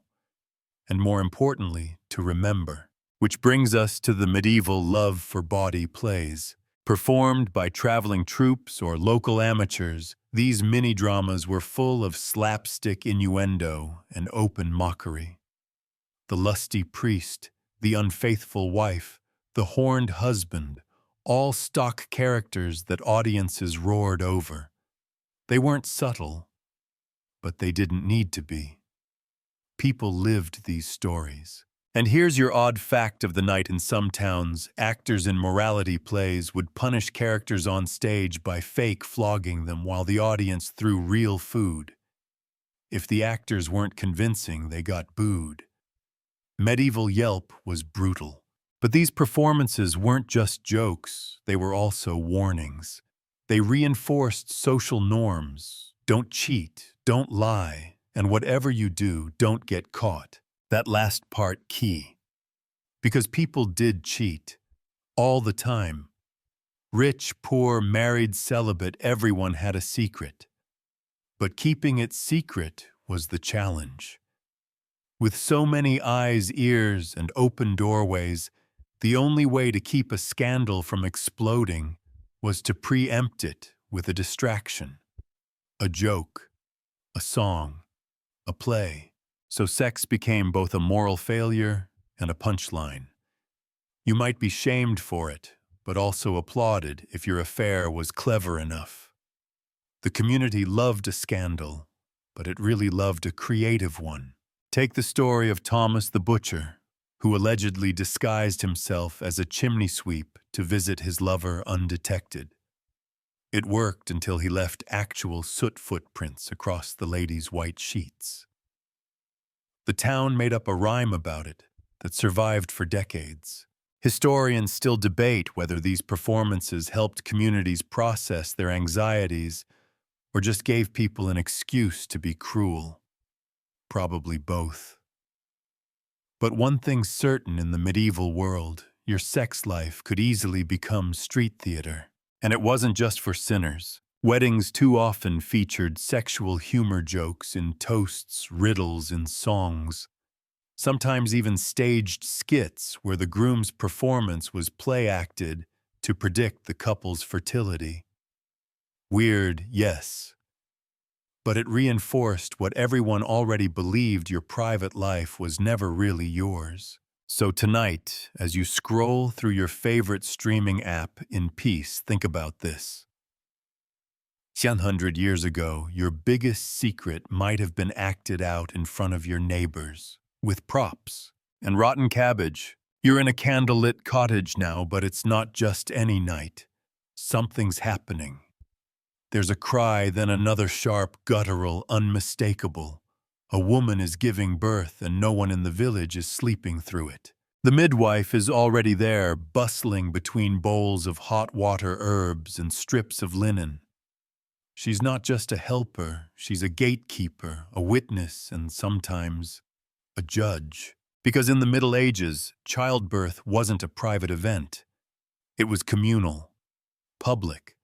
Speaker 1: and more importantly, to remember. Which brings us to the medieval love for bawdy plays. Performed by traveling troupes or local amateurs, these mini-dramas were full of slapstick innuendo and open mockery. The lusty priest, the unfaithful wife, the horned husband, all stock characters that audiences roared over. They weren't subtle, but they didn't need to be. People lived these stories. And here's your odd fact of the night: in some towns, actors in morality plays would punish characters on stage by fake flogging them while the audience threw real food. If the actors weren't convincing, they got booed. Medieval yelp was brutal. But these performances weren't just jokes, they were also warnings. They reinforced social norms. Don't cheat, don't lie, and whatever you do, don't get caught. That last part key. Because people did cheat. All the time. Rich, poor, married, celibate, everyone had a secret. But keeping it secret was the challenge. With so many eyes, ears, and open doorways, the only way to keep a scandal from exploding was to preempt it with a distraction. A joke, a song, a play. So sex became both a moral failure and a punchline. You might be shamed for it, but also applauded if your affair was clever enough. The community loved a scandal, but it really loved a creative one. Take the story of Thomas the Butcher, who allegedly disguised himself as a chimney sweep to visit his lover undetected. It worked until he left actual soot footprints across the lady's white sheets. The town made up a rhyme about it that survived for decades. Historians still debate whether these performances helped communities process their anxieties or just gave people an excuse to be cruel. Probably both. But one thing's certain: in the medieval world, your sex life could easily become street theater. And it wasn't just for sinners. Weddings too often featured sexual humor jokes in toasts, riddles, and songs. Sometimes even staged skits where the groom's performance was play-acted to predict the couple's fertility. Weird, yes. But it reinforced what everyone already believed: your private life was never really yours. So tonight, as you scroll through your favorite streaming app in peace, think about this. 100 years ago, your biggest secret might have been acted out in front of your neighbors, with props and rotten cabbage, You're in a candlelit cottage now, but it's not just any night. Something's happening. There's a cry, then another sharp, guttural, unmistakable. A woman is giving birth, and no one in the village is sleeping through it. The midwife is already there, bustling between bowls of hot water herbs and strips of linen. She's not just a helper, she's a gatekeeper, a witness, and sometimes a judge. Because in the Middle Ages, childbirth wasn't a private event. It was communal, public,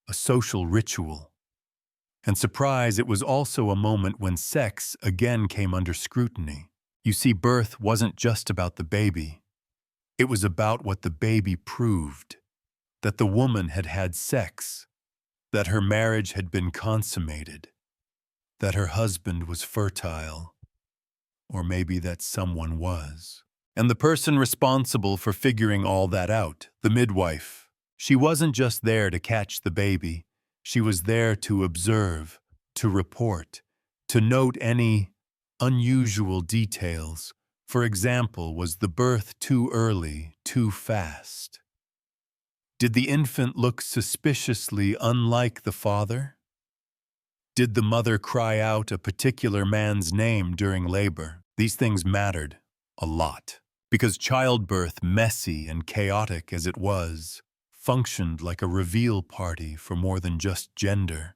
Speaker 1: a social ritual. And surprise, it was also a moment when sex again came under scrutiny. You see, birth wasn't just about the baby. It was about what the baby proved. That the woman had had sex. That her marriage had been consummated. That her husband was fertile. Or maybe that someone was. And the person responsible for figuring all that out, the midwife, she wasn't just there to catch the baby. She was there to observe, to report, to note any unusual details. For example, was the birth too early, too fast? Did the infant look suspiciously unlike the father? Did the mother cry out a particular man's name during labor? These things mattered a lot, because childbirth, messy and chaotic as it was, functioned like a reveal party for more than just gender.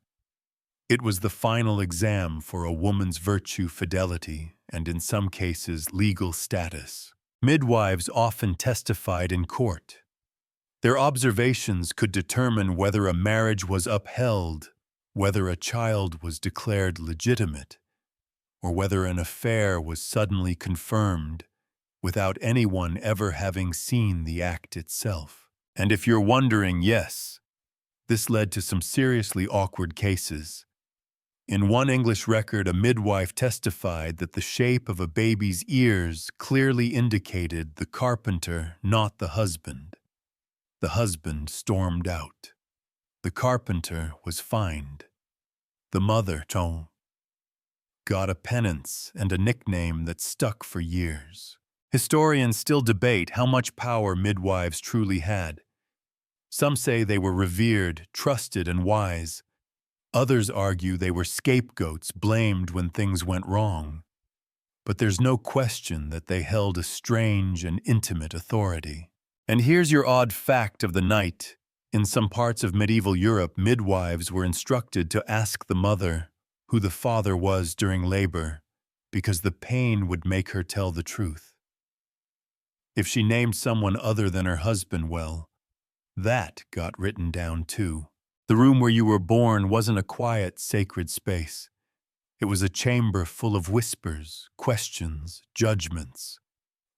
Speaker 1: It was the final exam for a woman's virtue, fidelity, and in some cases, legal status. Midwives often testified in court. Their observations could determine whether a marriage was upheld, whether a child was declared legitimate, or whether an affair was suddenly confirmed without anyone ever having seen the act itself. And if you're wondering, yes, this led to some seriously awkward cases. In one English record, a midwife testified that the shape of a baby's ears clearly indicated the carpenter, not the husband. The husband stormed out. The carpenter was fined. The mother, Tom, got a penance and a nickname that stuck for years. Historians still debate how much power midwives truly had. Some say they were revered, trusted, and wise. Others argue they were scapegoats blamed when things went wrong. But there's no question that they held a strange and intimate authority. And here's your odd fact of the night. In some parts of medieval Europe, midwives were instructed to ask the mother who the father was during labor, because the pain would make her tell the truth. If she named someone other than her husband, well, that got written down too. The room where you were born wasn't a quiet, sacred space. It was a chamber full of whispers, questions, judgments.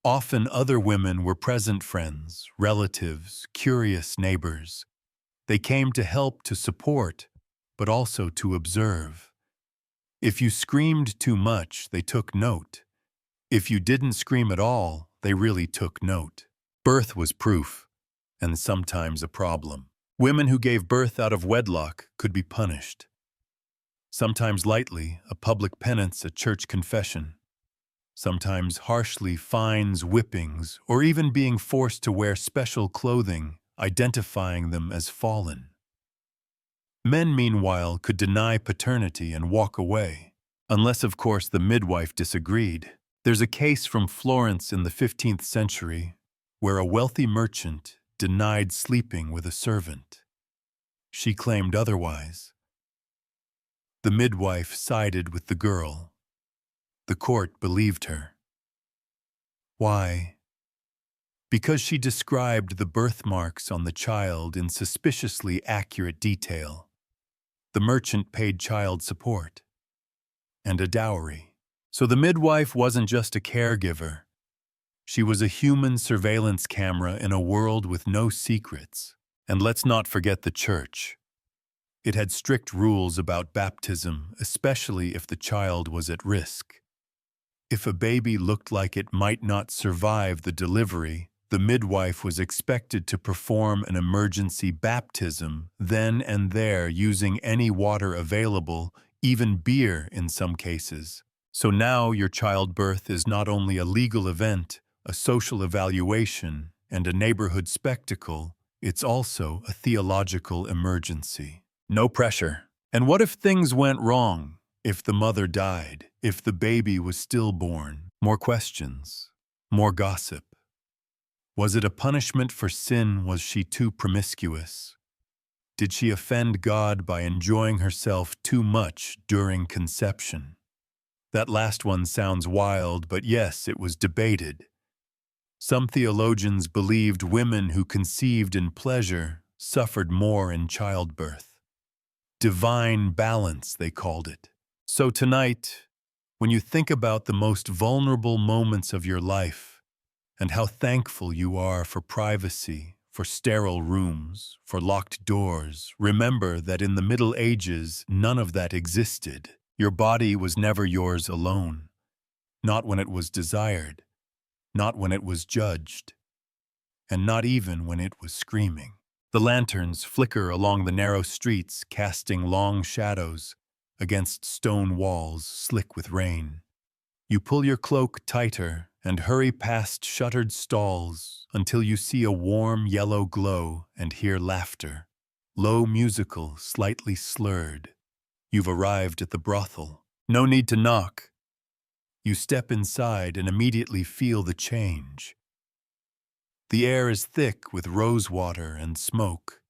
Speaker 1: Often other women were present, friends, relatives, curious neighbors. They came to help, to support, but also to observe. If you screamed too much, they took note. If you didn't scream at all, they really took note. Birth was proof, and sometimes a problem. Women who gave birth out of wedlock could be punished. Sometimes lightly, a public penance, a church confession. Sometimes harshly, fines, whippings, or even being forced to wear special clothing, identifying them as fallen. Men, meanwhile, could deny paternity and walk away, unless, of course, the midwife disagreed. There's a case from Florence in the 15th century where a wealthy merchant denied sleeping with a servant. She claimed otherwise. The midwife sided with the girl. The court believed her. Why? Because she described the birthmarks on the child in suspiciously accurate detail. The merchant paid child support and a dowry. So the midwife wasn't just a caregiver. She was a human surveillance camera in a world with no secrets. And let's not forget the church. It had strict rules about baptism, especially if the child was at risk. If a baby looked like it might not survive the delivery, the midwife was expected to perform an emergency baptism then and there using any water available, even beer in some cases. So now your childbirth is not only a legal event, a social evaluation, and a neighborhood spectacle, it's also a theological emergency. No pressure. And what if things went wrong? If the mother died? If the baby was stillborn? More questions. More gossip. Was it a punishment for sin? Was she too promiscuous? Did she offend God by enjoying herself too much during conception? That last one sounds wild, but yes, it was debated. Some theologians believed women who conceived in pleasure suffered more in childbirth. Divine balance, they called it. So tonight, when you think about the most vulnerable moments of your life and how thankful you are for privacy, for sterile rooms, for locked doors, remember that in the Middle Ages, none of that existed. Your body was never yours alone, not when it was desired, not when it was judged, and not even when it was screaming. The lanterns flicker along the narrow streets, casting long shadows against stone walls slick with rain. You pull your cloak tighter and hurry past shuttered stalls until you see a warm yellow glow and hear laughter. Low musical, slightly slurred. You've arrived at the brothel. No need to knock. You step inside and immediately feel the change. The air is thick with rosewater and smoke,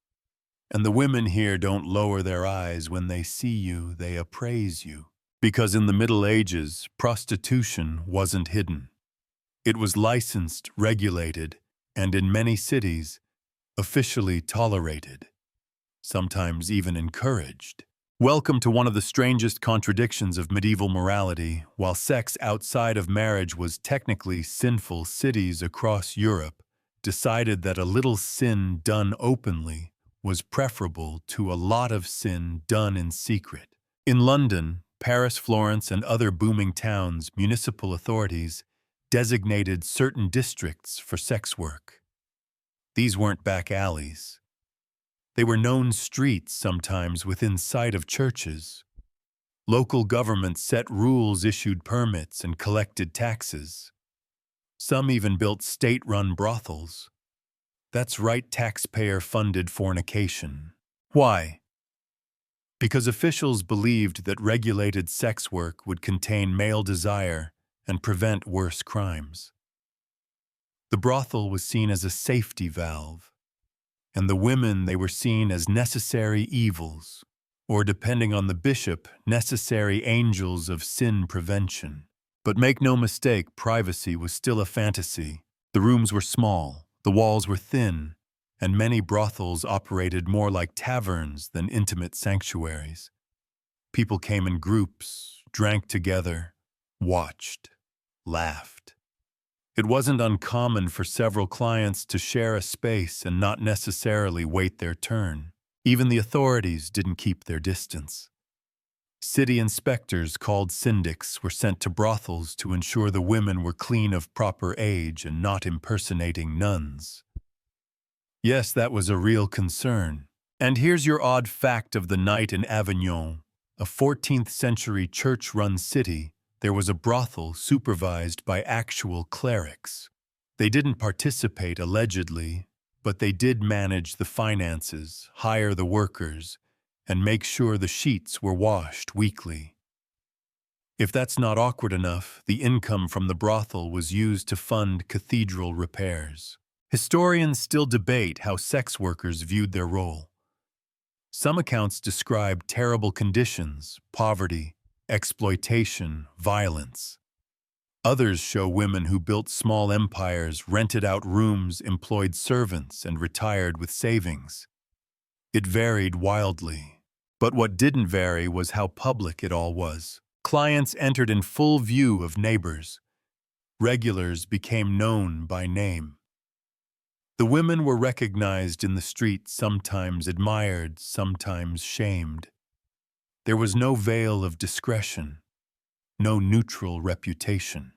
Speaker 1: and the women here don't lower their eyes when they see you, they appraise you. Because in the Middle Ages, prostitution wasn't hidden. It was licensed, regulated, and in many cities, officially tolerated, sometimes even encouraged. Welcome to one of the strangest contradictions of medieval morality. While sex outside of marriage was technically sinful, cities across Europe decided that a little sin done openly was preferable to a lot of sin done in secret. In London, Paris, Florence, and other booming towns, municipal authorities designated certain districts for sex work. These weren't back alleys. They were known streets, sometimes within sight of churches. Local governments set rules, issued permits, and collected taxes. Some even built state-run brothels. That's right, taxpayer-funded fornication. Why? Because officials believed that regulated sex work would contain male desire and prevent worse crimes. The brothel was seen as a safety valve, and the women, they were seen as necessary evils, or depending on the bishop, necessary angels of sin prevention. But make no mistake, privacy was still a fantasy. The rooms were small, the walls were thin, and many brothels operated more like taverns than intimate sanctuaries. People came in groups, drank together, watched, laughed. It wasn't uncommon for several clients to share a space and not necessarily wait their turn. Even the authorities didn't keep their distance. City inspectors called syndics were sent to brothels to ensure the women were clean of proper age and not impersonating nuns. Yes, that was a real concern. And here's your odd fact of the night in Avignon, a 14th-century church-run city. There was a brothel supervised by actual clerics. They didn't participate, allegedly, but they did manage the finances, hire the workers, and make sure the sheets were washed weekly. If that's not awkward enough, the income from the brothel was used to fund cathedral repairs. Historians still debate how sex workers viewed their role. Some accounts describe terrible conditions, poverty, exploitation, violence. Others show women who built small empires, rented out rooms, employed servants, and retired with savings. It varied wildly. But what didn't vary was how public it all was. Clients entered in full view of neighbors. Regulars became known by name. The women were recognized in the street, sometimes admired, sometimes shamed. There was no veil of discretion, no neutral reputation.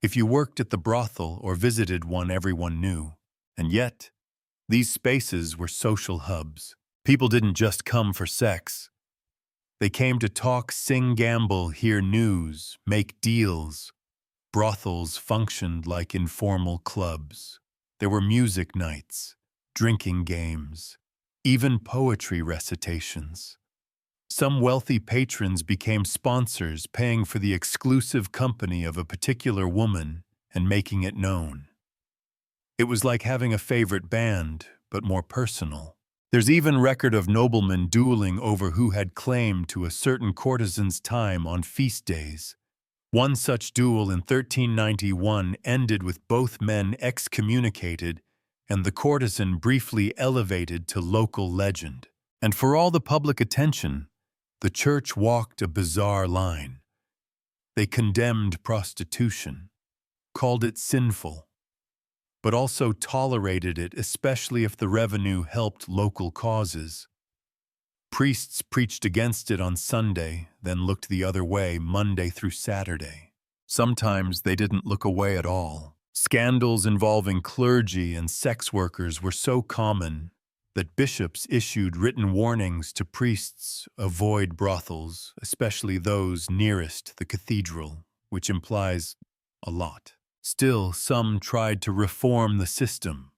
Speaker 1: If you worked at the brothel or visited one, everyone knew. And yet, these spaces were social hubs. People didn't just come for sex. They came to talk, sing, gamble, hear news, make deals. brothels functioned like informal clubs. There were music nights, drinking games, even poetry recitations. Some wealthy patrons became sponsors, paying for the exclusive company of a particular woman and making it known. It was like having a favorite band, but more personal. There's even record of noblemen dueling over who had claim to a certain courtesan's time on feast days. One such duel in 1391 ended with both men excommunicated and the courtesan briefly elevated to local legend. And for all the public attention, the church walked a bizarre line. They condemned prostitution, called it sinful, but also tolerated it, especially if the revenue helped local causes. Priests preached against it on Sunday, then looked the other way Monday through Saturday. Sometimes they didn't look away at all. Scandals involving clergy and sex workers were so common that bishops issued written warnings to priests: avoid brothels, especially those nearest the cathedral, which implies a lot. Still, some tried to reform the system.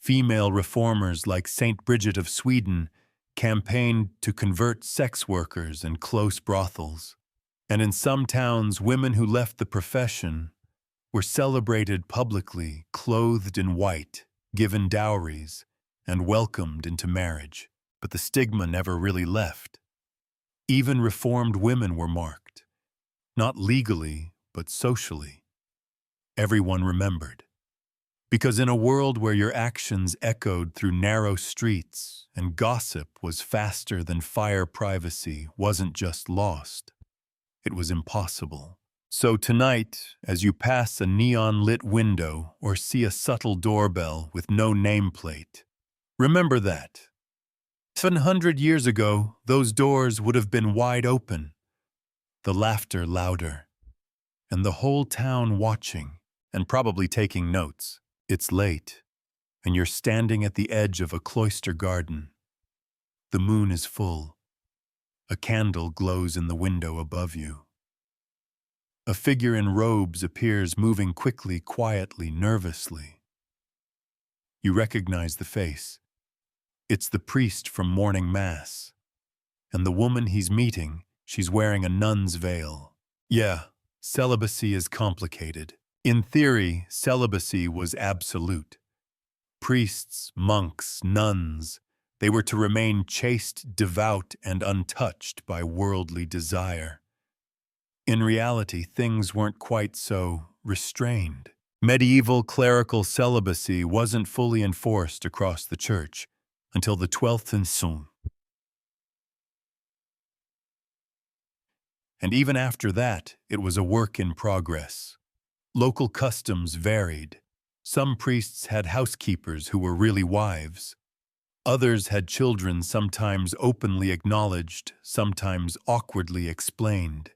Speaker 1: Female reformers like Saint Bridget of Sweden campaigned to convert sex workers and close brothels. And in some towns, women who left the profession were celebrated publicly, clothed in white, given dowries, and welcomed into marriage. But the stigma never really left. Even reformed women were marked, not legally, but socially. Everyone remembered. Because in a world where your actions echoed through narrow streets and gossip was faster than fire, privacy wasn't just lost, it was impossible. So tonight, as you pass a neon-lit window or see a subtle doorbell with no nameplate, remember that 700 years ago, those doors would have been wide open, the laughter louder, and the whole town watching and probably taking notes. It's late, and you're standing at the edge of a cloister garden. The moon is full. A candle glows in the window above you. A figure in robes appears, moving quickly, quietly, nervously. You recognize the face. It's the priest from morning mass. And the woman he's meeting, she's wearing a nun's veil. Yeah, celibacy is complicated. In theory, celibacy was absolute. Priests, monks, nuns, they were to remain chaste, devout, and untouched by worldly desire. In reality, things weren't quite so restrained. Medieval clerical celibacy wasn't fully enforced across the church until the 12th century. And even after that, it was a work in progress. Local customs varied. Some priests had housekeepers who were really wives. Others had children, sometimes openly acknowledged, sometimes awkwardly explained.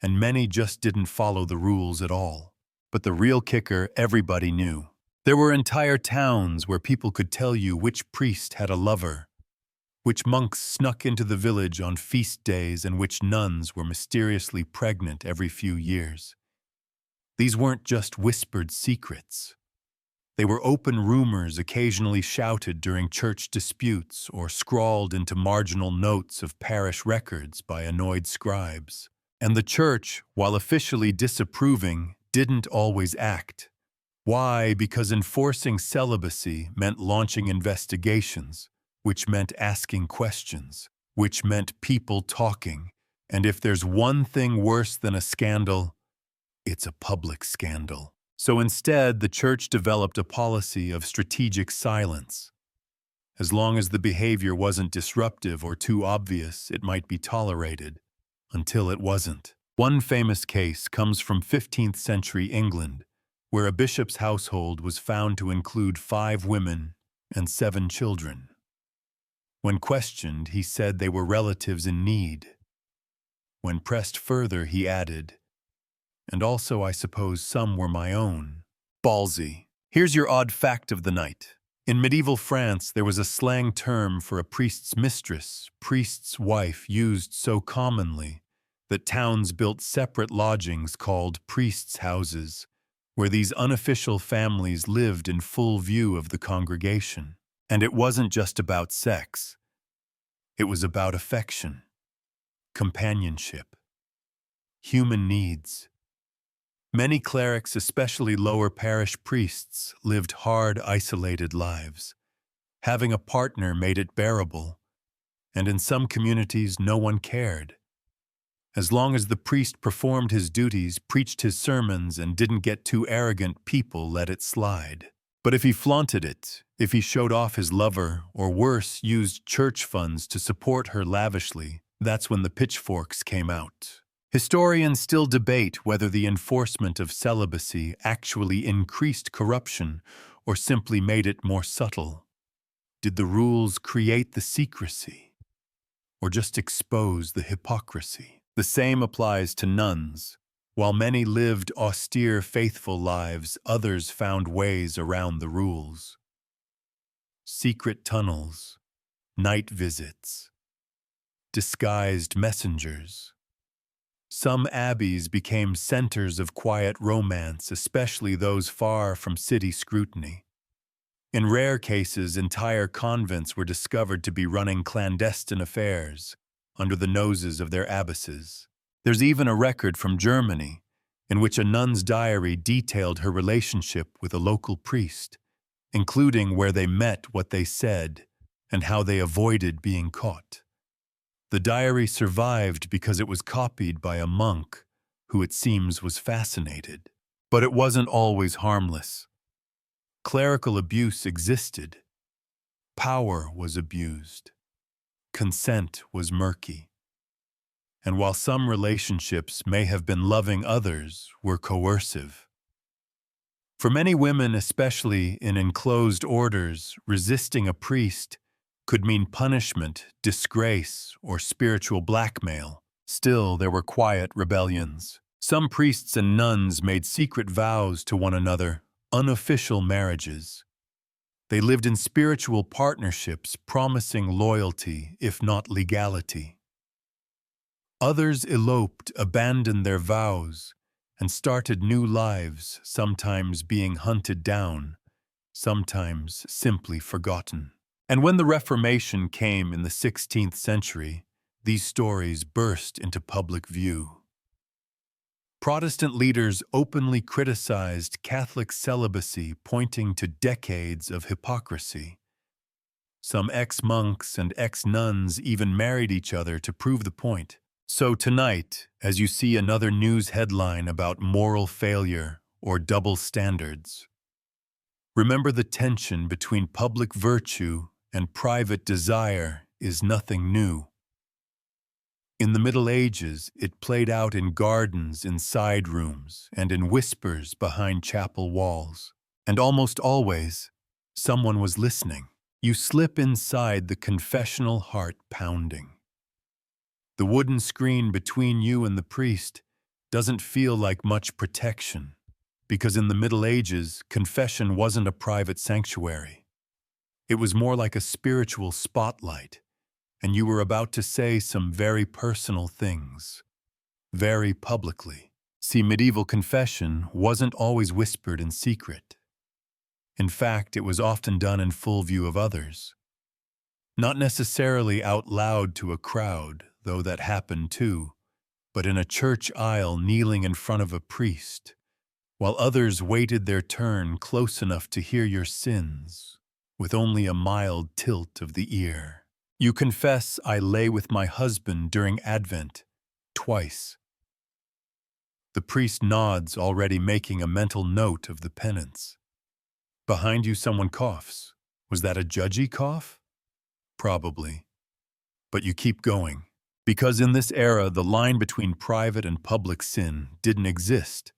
Speaker 1: And many just didn't follow the rules at all. But the real kicker, everybody knew. There were entire towns where people could tell you which priest had a lover, which monks snuck into the village on feast days, and which nuns were mysteriously pregnant every few years. These weren't just whispered secrets. They were open rumors occasionally shouted during church disputes or scrawled into marginal notes of parish records by annoyed scribes. And the church, while officially disapproving, didn't always act. Why? Because enforcing celibacy meant launching investigations, which meant asking questions, which meant people talking. And if there's one thing worse than a scandal, it's a public scandal. So instead, the church developed a policy of strategic silence. As long as the behavior wasn't disruptive or too obvious, it might be tolerated, until it wasn't. One famous case comes from 15th century England, where a bishop's household was found to include 5 women and 7 children. When questioned, he said they were relatives in need. When pressed further, he added, "And also, I suppose, some were my own." Ballsy. Here's your odd fact of the night. In medieval France, there was a slang term for a priest's mistress, priest's wife, used so commonly that towns built separate lodgings called priests' houses, where these unofficial families lived in full view of the congregation. And it wasn't just about sex. It was about affection, companionship, human needs. Many clerics, especially lower parish priests, lived hard, isolated lives. Having a partner made it bearable, and in some communities no one cared. As long as the priest performed his duties, preached his sermons, and didn't get too arrogant, people let it slide. But if he flaunted it, if he showed off his lover, or worse, used church funds to support her lavishly, that's when the pitchforks came out. Historians still debate whether the enforcement of celibacy actually increased corruption or simply made it more subtle. Did the rules create the secrecy, or just expose the hypocrisy? The same applies to nuns. While many lived austere, faithful lives, others found ways around the rules. Secret tunnels, night visits, disguised messengers. Some abbeys became centers of quiet romance, especially those far from city scrutiny. In rare cases, entire convents were discovered to be running clandestine affairs under the noses of their abbesses. There's even a record from Germany in which a nun's diary detailed her relationship with a local priest, including where they met, what they said, and how they avoided being caught. The diary survived because it was copied by a monk who, it seems, was fascinated. But it wasn't always harmless. Clerical abuse existed. Power was abused. Consent was murky. And while some relationships may have been loving, others were coercive. For many women, especially in enclosed orders, resisting a priest could mean punishment, disgrace, or spiritual blackmail. Still, there were quiet rebellions. Some priests and nuns made secret vows to one another, unofficial marriages. They lived in spiritual partnerships, promising loyalty, if not legality. Others eloped, abandoned their vows, and started new lives, sometimes being hunted down, sometimes simply forgotten. And when the Reformation came in the 16th century, these stories burst into public view. Protestant leaders openly criticized Catholic celibacy, pointing to decades of hypocrisy. Some ex-monks and ex-nuns even married each other to prove the point. So tonight, as you see another news headline about moral failure or double standards, remember the tension between public virtue and private desire is nothing new. In the Middle Ages, it played out in gardens, in side rooms, and in whispers behind chapel walls. And almost always, someone was listening. You slip inside, the confessional heart pounding. The wooden screen between you and the priest doesn't feel like much protection, because in the Middle Ages, confession wasn't a private sanctuary. It was more like a spiritual spotlight, and you were about to say some very personal things, very publicly. See, medieval confession wasn't always whispered in secret. In fact, it was often done in full view of others. Not necessarily out loud to a crowd, though that happened too, but in a church aisle kneeling in front of a priest, while others waited their turn close enough to hear your sins, with only a mild tilt of the ear. You confess, "I lay with my husband during Advent, twice." The priest nods, already making a mental note of the penance. Behind you someone coughs. Was that a judgy cough? Probably. But you keep going. Because in this era, the line between private and public sin didn't exist.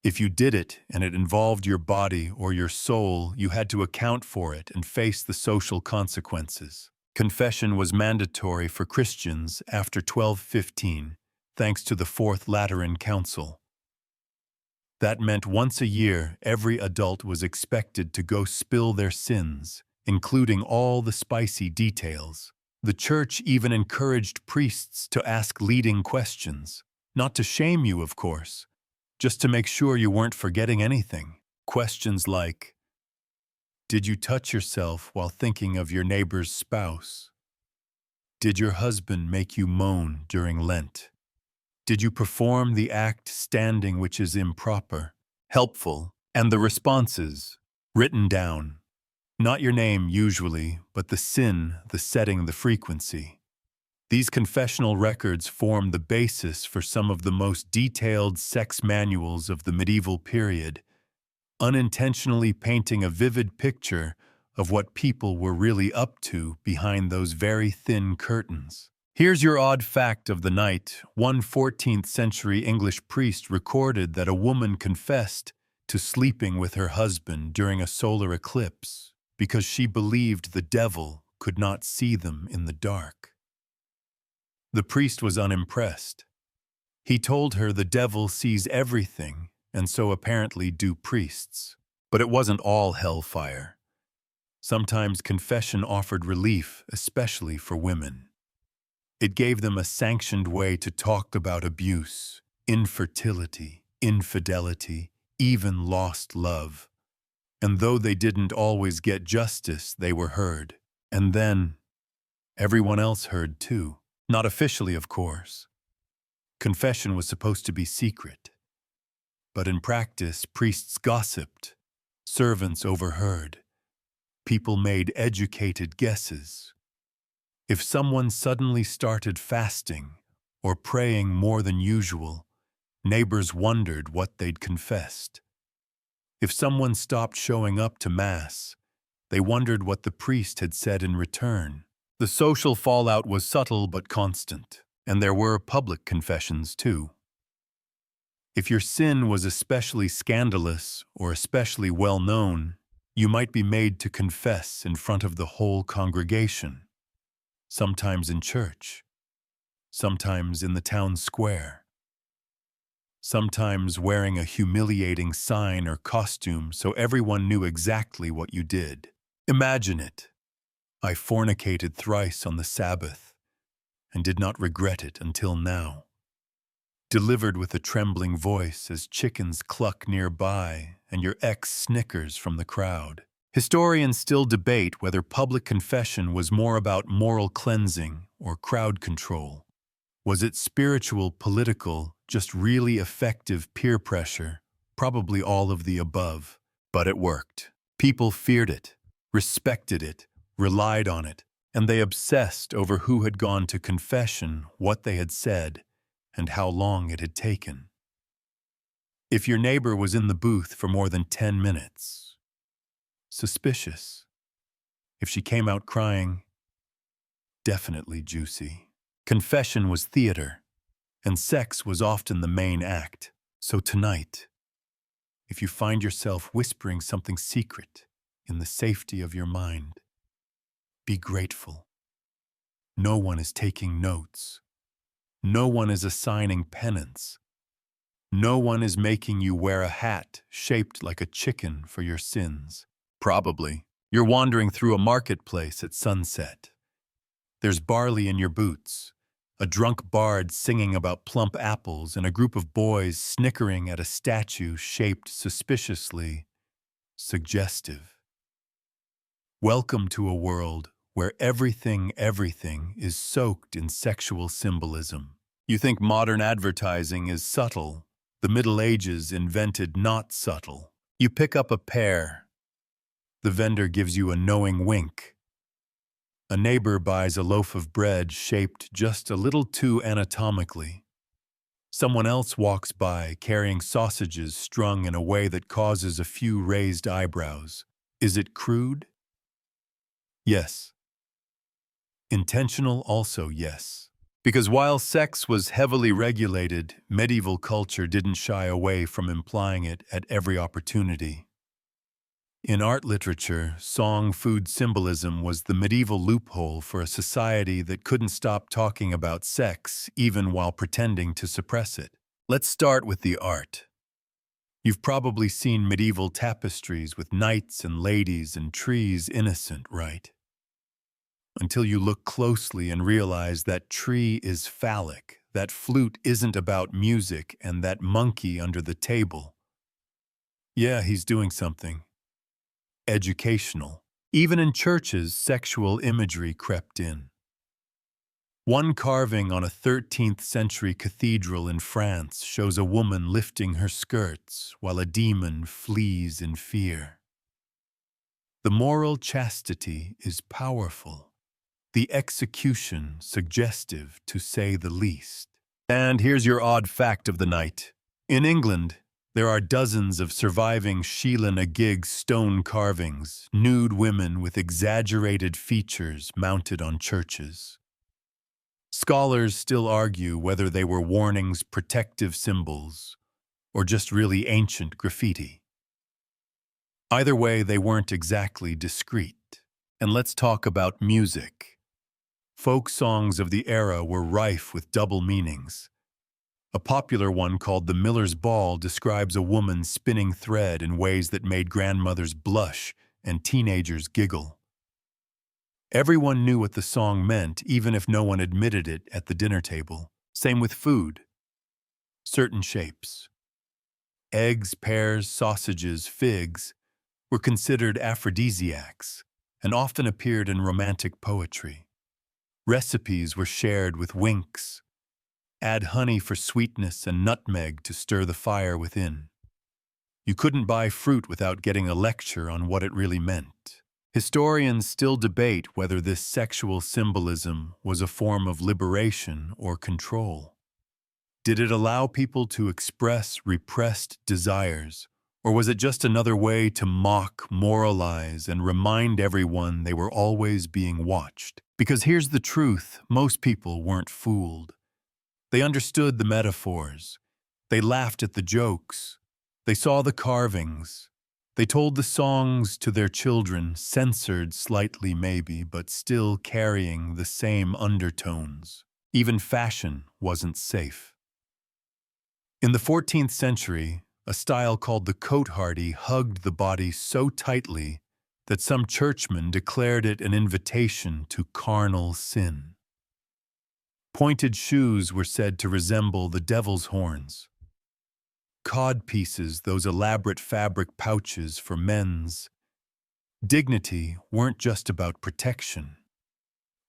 Speaker 1: If you did it and it involved your body or your soul, you had to account for it and face the social consequences. Confession was mandatory for Christians after 1215, thanks to the Fourth Lateran Council. That meant once a year, every adult was expected to go spill their sins, including all the spicy details. The church even encouraged priests to ask leading questions, not to shame you, of course, just to make sure you weren't forgetting anything. Questions like, did you touch yourself while thinking of your neighbor's spouse? Did your husband make you moan during Lent? Did you perform the act standing which is improper? Helpful. And the responses, written down. Not your name usually, but the sin, the setting, the frequency. These confessional records form the basis for some of the most detailed sex manuals of the medieval period, unintentionally painting a vivid picture of what people were really up to behind those very thin curtains. Here's your odd fact of the night. One 14th century English priest recorded that a woman confessed to sleeping with her husband during a solar eclipse because she believed the devil could not see them in the dark. The priest was unimpressed. He told her the devil sees everything, and so apparently do priests. But it wasn't all hellfire. Sometimes confession offered relief, especially for women. It gave them a sanctioned way to talk about abuse, infertility, infidelity, even lost love. And though they didn't always get justice, they were heard. And then, everyone else heard too. Not officially, of course. Confession was supposed to be secret. But in practice, priests gossiped, servants overheard, people made educated guesses. If someone suddenly started fasting or praying more than usual, neighbors wondered what they'd confessed. If someone stopped showing up to Mass, they wondered what the priest had said in return. The social fallout was subtle but constant, and there were public confessions too. If your sin was especially scandalous or especially well known, you might be made to confess in front of the whole congregation, sometimes in church, sometimes in the town square, sometimes wearing a humiliating sign or costume so everyone knew exactly what you did. Imagine it. I fornicated thrice on the Sabbath and did not regret it until now. Delivered with a trembling voice as chickens cluck nearby and your ex snickers from the crowd. Historians still debate whether public confession was more about moral cleansing or crowd control. Was it spiritual, political, just really effective peer pressure? Probably all of the above. But it worked. People feared it, respected it, relied on it, and they obsessed over who had gone to confession, what they had said, and how long it had taken. If your neighbor was in the booth for more than 10 minutes, suspicious. If she came out crying, definitely juicy. Confession was theater, and sex was often the main act. So tonight, if you find yourself whispering something secret in the safety of your mind, be grateful. No one is taking notes. No one is assigning penance. No one is making you wear a hat shaped like a chicken for your sins. Probably, you're wandering through a marketplace at sunset. There's barley in your boots, a drunk bard singing about plump apples, and a group of boys snickering at a statue shaped suspiciously suggestive. Welcome to a world where everything is soaked in sexual symbolism. You think modern advertising is subtle. The Middle Ages invented not subtle. You pick up a pear. The vendor gives you a knowing wink. A neighbor buys a loaf of bread shaped just a little too anatomically. Someone else walks by carrying sausages strung in a way that causes a few raised eyebrows. Is it crude? Yes. Intentional also, yes. Because while sex was heavily regulated, medieval culture didn't shy away from implying it at every opportunity. In art literature, song food symbolism was the medieval loophole for a society that couldn't stop talking about sex even while pretending to suppress it. Let's start with the art. You've probably seen medieval tapestries with knights and ladies and trees innocent, right? until you look closely and realize that tree is phallic, that flute isn't about music, and that monkey under the table, yeah, he's doing something educational. Even in churches, sexual imagery crept in. One carving on a 13th century cathedral in France shows a woman lifting her skirts while a demon flees in fear. The moral chastity is powerful, the execution suggestive, to say the least. And here's your odd fact of the night. In England, there are dozens of surviving Sheila na gig stone carvings, nude women with exaggerated features mounted on churches. Scholars still argue whether they were warnings, protective symbols, or just really ancient graffiti. Either way, they weren't exactly discreet. And let's talk about music. Folk songs of the era were rife with double meanings. A popular one called The Miller's Ball describes a woman spinning thread in ways that made grandmothers blush and teenagers giggle. Everyone knew what the song meant, even if no one admitted it at the dinner table. Same with food. Certain shapes. Eggs, pears, sausages, figs were considered aphrodisiacs and often appeared in romantic poetry. Recipes were shared with winks. Add honey for sweetness and nutmeg to stir the fire within. You couldn't buy fruit without getting a lecture on what it really meant. Historians still debate whether this sexual symbolism was a form of liberation or control. Did it allow people to express repressed desires, or was it just another way to mock, moralize, and remind everyone they were always being watched? Because here's the truth, most people weren't fooled. They understood the metaphors. They laughed at the jokes. They saw the carvings. They told the songs to their children, censored slightly maybe, but still carrying the same undertones. Even fashion wasn't safe. In the 14th century, a style called the coat-hardy hugged the body so tightly that some churchmen declared it an invitation to carnal sin. Pointed shoes were said to resemble the devil's horns. Cod pieces, those elaborate fabric pouches for men's dignity, weren't just about protection.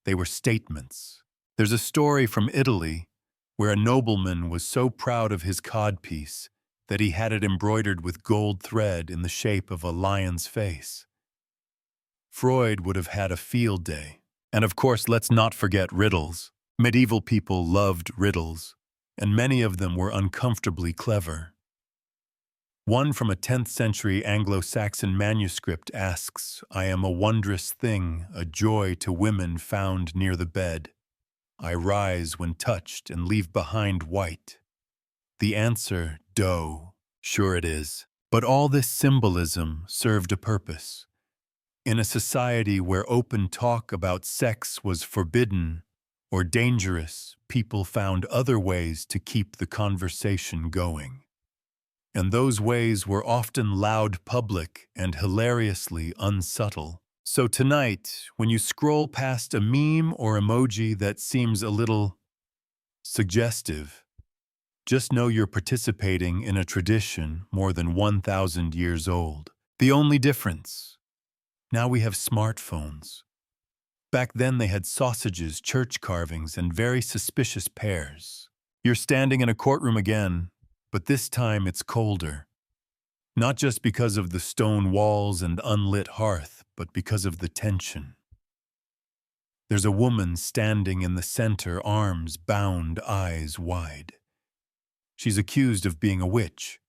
Speaker 1: They were statements. There's a story from Italy where a nobleman was so proud of his codpiece that he had it embroidered with gold thread in the shape of a lion's face. Freud would have had a field day. And of course, let's not forget riddles. Medieval people loved riddles, and many of them were uncomfortably clever. One from a 10th century Anglo-Saxon manuscript asks, "I am a wondrous thing, a joy to women found near the bed. I rise when touched and leave behind white." The answer, dough. Sure it is. But all this symbolism served a purpose. In a society where open talk about sex was forbidden or dangerous, people found other ways to keep the conversation going. And those ways were often loud, public, and hilariously unsubtle. So tonight, when you scroll past a meme or emoji that seems a little suggestive, just know you're participating in a tradition more than 1,000 years old. The only difference: now we have smartphones. Back then they had sausages, church carvings, and very suspicious pears. You're standing in a courtroom again, but this time it's colder. Not just because of the stone walls and unlit hearth, but because of the tension. There's a woman standing in the center, arms bound, eyes wide. She's accused of being a witch.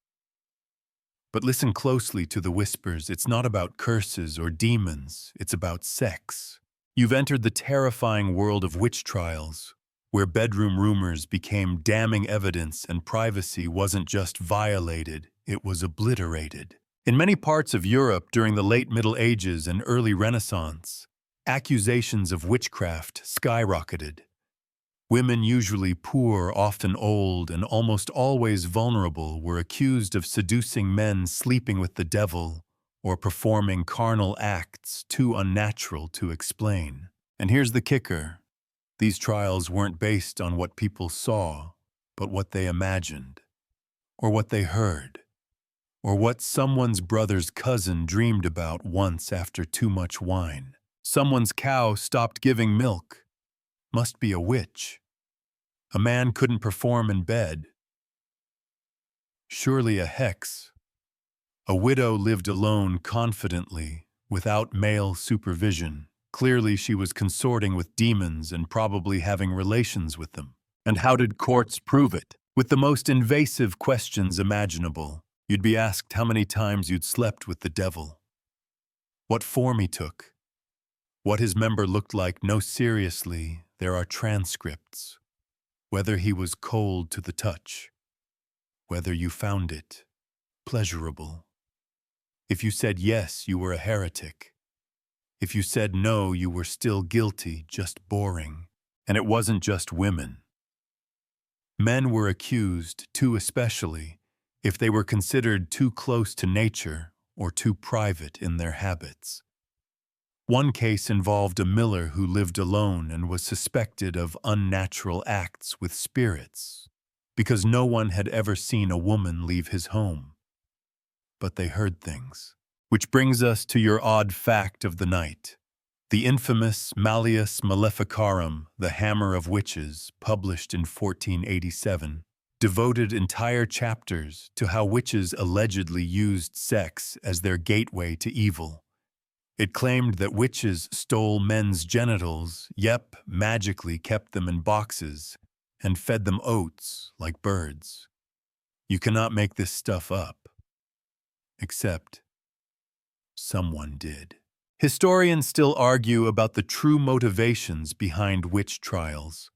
Speaker 1: But listen closely to the whispers. It's not about curses or demons, it's about sex. You've entered the terrifying world of witch trials, where bedroom rumors became damning evidence and privacy wasn't just violated, it was obliterated. In many parts of Europe during the late Middle Ages and early Renaissance, accusations of witchcraft skyrocketed. Women, usually poor, often old, and almost always vulnerable, were accused of seducing men, sleeping with the devil, or performing carnal acts too unnatural to explain. And here's the kicker. These trials weren't based on what people saw, but what they imagined, or what they heard, or what someone's brother's cousin dreamed about once after too much wine. Someone's cow stopped giving milk. Must be a witch. A man couldn't perform in bed. Surely a hex. A widow lived alone confidently, without male supervision. Clearly she was consorting with demons and probably having relations with them. And how did courts prove it? With the most invasive questions imaginable. You'd be asked how many times you'd slept with the devil, what form he took, what his member looked like. No, seriously, there are transcripts. Whether he was cold to the touch, whether you found it pleasurable. If you said yes, you were a heretic. If you said no, you were still guilty, just boring. And it wasn't just women. Men were accused, too, especially if they were considered too close to nature or too private in their habits. One case involved a miller who lived alone and was suspected of unnatural acts with spirits because no one had ever seen a woman leave his home. But they heard things. Which brings us to your odd fact of the night. The infamous Malleus Maleficarum, the Hammer of Witches, published in 1487, devoted entire chapters to how witches allegedly used sex as their gateway to evil. It claimed that witches stole men's genitals, magically kept them in boxes, and fed them oats like birds. You cannot make this stuff up. Except someone did. Historians still argue about the true motivations behind witch trials.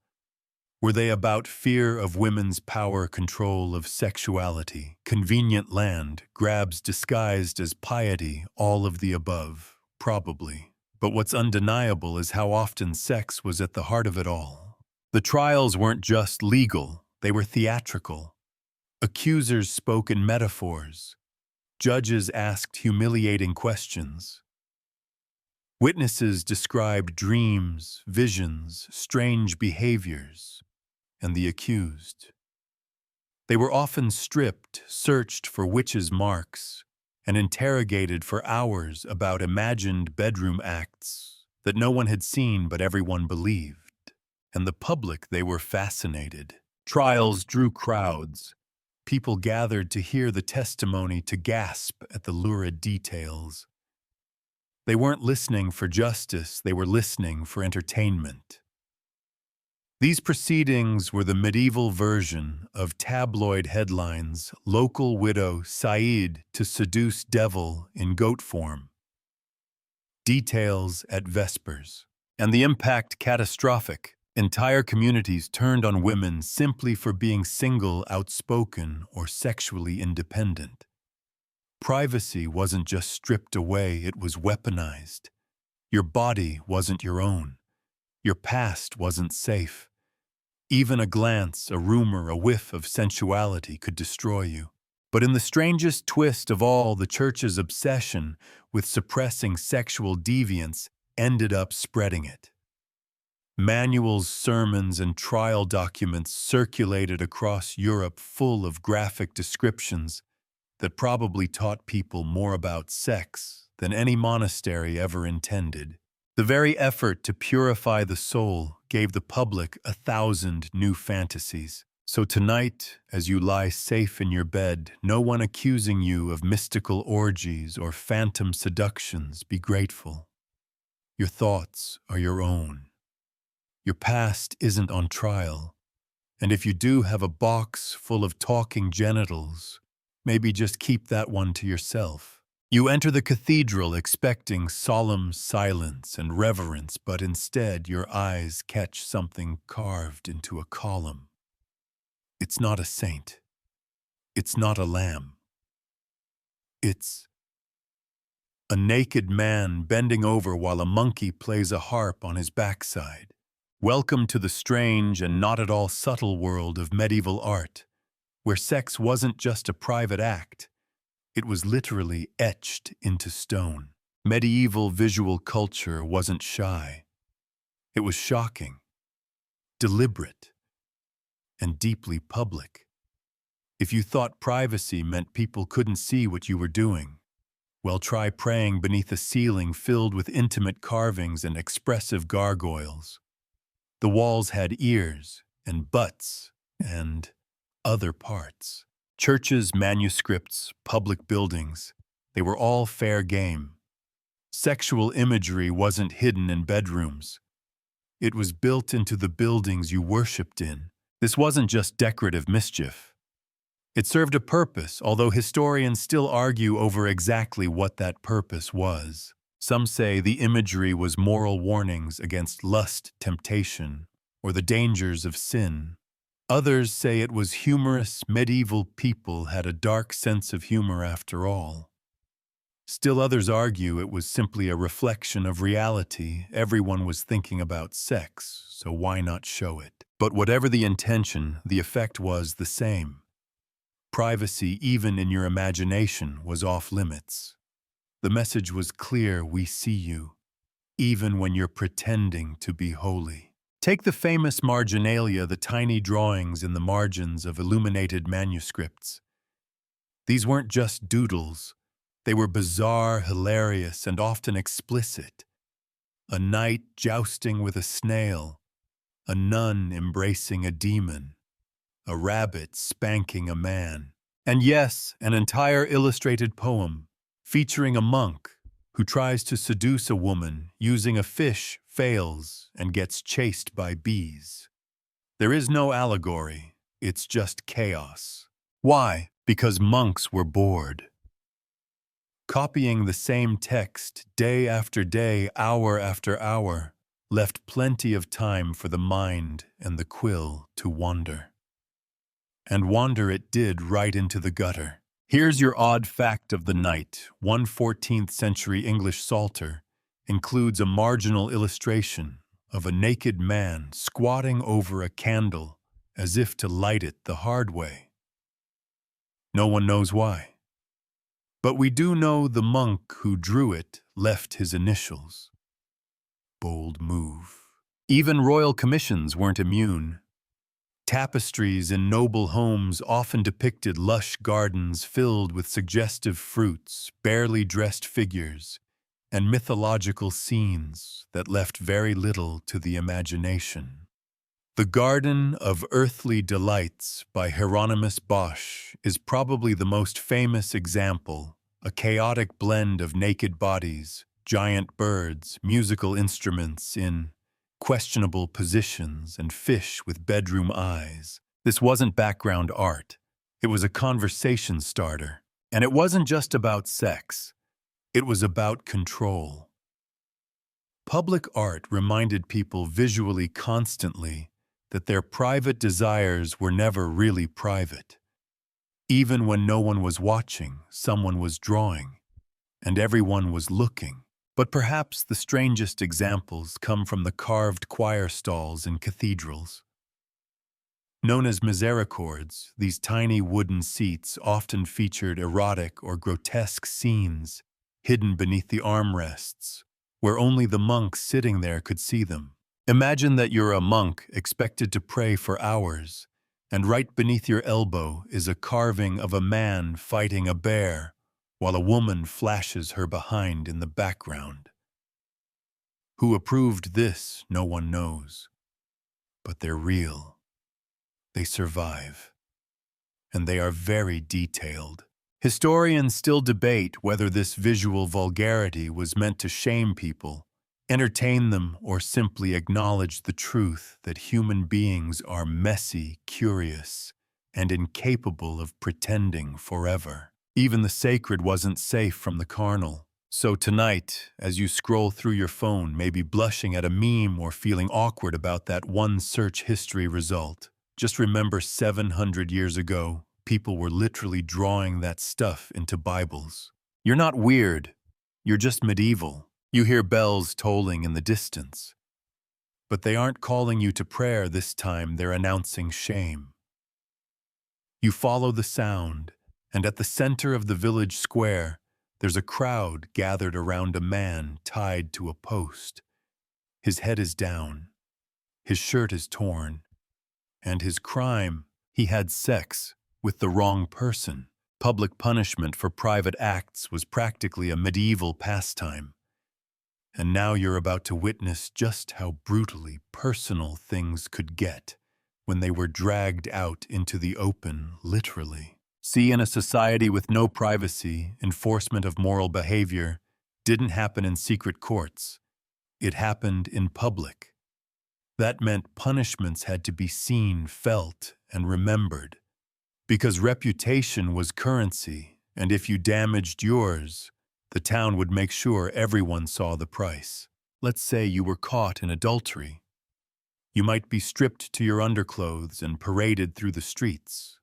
Speaker 1: Were they about fear of women's power control of sexuality, convenient land, grabs disguised as piety, all of the above? Probably. But what's undeniable is how often sex was at the heart of it all. The trials weren't just legal, they were theatrical. Accusers spoke in metaphors. Judges asked humiliating questions. Witnesses described dreams, visions, strange behaviors, and the accused. They were often stripped, searched for witches' marks, and interrogated for hours about imagined bedroom acts that no one had seen but everyone believed. And the public, they were fascinated. Trials drew crowds. People gathered to hear the testimony, to gasp at the lurid details. They weren't listening for justice, they were listening for entertainment. These proceedings were the medieval version of tabloid headlines, local widow Said to seduce devil in goat form. Details at Vespers. And the impact catastrophic. Entire communities turned on women simply for being single, outspoken, or sexually independent. Privacy wasn't just stripped away, it was weaponized. Your body wasn't your own. Your past wasn't safe. Even a glance, a rumor, a whiff of sensuality could destroy you. But in the strangest twist of all, the church's obsession with suppressing sexual deviance ended up spreading it. Manuals, sermons, and trial documents circulated across Europe full of graphic descriptions that probably taught people more about sex than any monastery ever intended. The very effort to purify the soul gave the public 1,000 new fantasies. So tonight, as you lie safe in your bed, no one accusing you of mystical orgies or phantom seductions, be grateful. Your thoughts are your own. Your past isn't on trial. And if you do have a box full of talking genitals, maybe just keep that one to yourself. You enter the cathedral expecting solemn silence and reverence, but instead your eyes catch something carved into a column. It's not a saint. It's not a lamb. It's a naked man bending over while a monkey plays a harp on his backside. Welcome to the strange and not at all subtle world of medieval art, where sex wasn't just a private act. It was literally etched into stone. Medieval visual culture wasn't shy. It was shocking, deliberate, and deeply public. If you thought privacy meant people couldn't see what you were doing, well, try praying beneath a ceiling filled with intimate carvings and expressive gargoyles. The walls had ears and butts and other parts. Churches, manuscripts, public buildings, they were all fair game. Sexual imagery wasn't hidden in bedrooms. It was built into the buildings you worshipped in. This wasn't just decorative mischief. It served a purpose, although historians still argue over exactly what that purpose was. Some say the imagery was moral warnings against lust, temptation, or the dangers of sin. Others say it was humorous. Medieval people had a dark sense of humor after all. Still others argue it was simply a reflection of reality. Everyone was thinking about sex, so why not show it? But whatever the intention, the effect was the same. Privacy, even in your imagination, was off limits. The message was clear: we see you, even when you're pretending to be holy. Take the famous marginalia, the tiny drawings in the margins of illuminated manuscripts. These weren't just doodles. They were bizarre, hilarious, and often explicit. A knight jousting with a snail, a nun embracing a demon, a rabbit spanking a man, and yes, an entire illustrated poem featuring a monk who tries to seduce a woman using a fish, fails, and gets chased by bees. There is no allegory, it's just chaos. Why? Because monks were bored. Copying the same text day after day, hour after hour, left plenty of time for the mind and the quill to wander. And wander it did, right into the gutter. Here's your odd fact of the night. One 14th century English psalter includes a marginal illustration of a naked man squatting over a candle as if to light it the hard way. No one knows why. But we do know the monk who drew it left his initials. Bold move. Even royal commissions weren't immune. Tapestries in noble homes often depicted lush gardens filled with suggestive fruits, barely dressed figures, and mythological scenes that left very little to the imagination. The Garden of Earthly Delights by Hieronymus Bosch is probably the most famous example, a chaotic blend of naked bodies, giant birds, musical instruments in questionable positions, and fish with bedroom eyes. This wasn't background art. It was a conversation starter. And it wasn't just about sex. It was about control. Public art reminded people visually constantly that their private desires were never really private. Even when no one was watching, someone was drawing, and everyone was looking. But perhaps the strangest examples come from the carved choir stalls in cathedrals. Known as misericords, these tiny wooden seats often featured erotic or grotesque scenes hidden beneath the armrests, where only the monk sitting there could see them. Imagine that you're a monk expected to pray for hours, and right beneath your elbow is a carving of a man fighting a bear, while a woman flashes her behind in the background. Who approved this, no one knows. But they're real. They survive. And they are very detailed. Historians still debate whether this visual vulgarity was meant to shame people, entertain them, or simply acknowledge the truth that human beings are messy, curious, and incapable of pretending forever. Even the sacred wasn't safe from the carnal. So tonight, as you scroll through your phone, maybe blushing at a meme or feeling awkward about that one search history result, just remember 700 years ago, people were literally drawing that stuff into Bibles. You're not weird. You're just medieval. You hear bells tolling in the distance. But they aren't calling you to prayer this time, they're announcing shame. You follow the sound, and at the center of the village square, there's a crowd gathered around a man tied to a post. His head is down, his shirt is torn, and his crime, he had sex with the wrong person. Public punishment for private acts was practically a medieval pastime. And now you're about to witness just how brutally personal things could get when they were dragged out into the open, literally. See, in a society with no privacy, enforcement of moral behavior didn't happen in secret courts. It happened in public. That meant punishments had to be seen, felt, and remembered. Because reputation was currency, and if you damaged yours, the town would make sure everyone saw the price. Let's say you were caught in adultery. You might be stripped to your underclothes and paraded through the streets.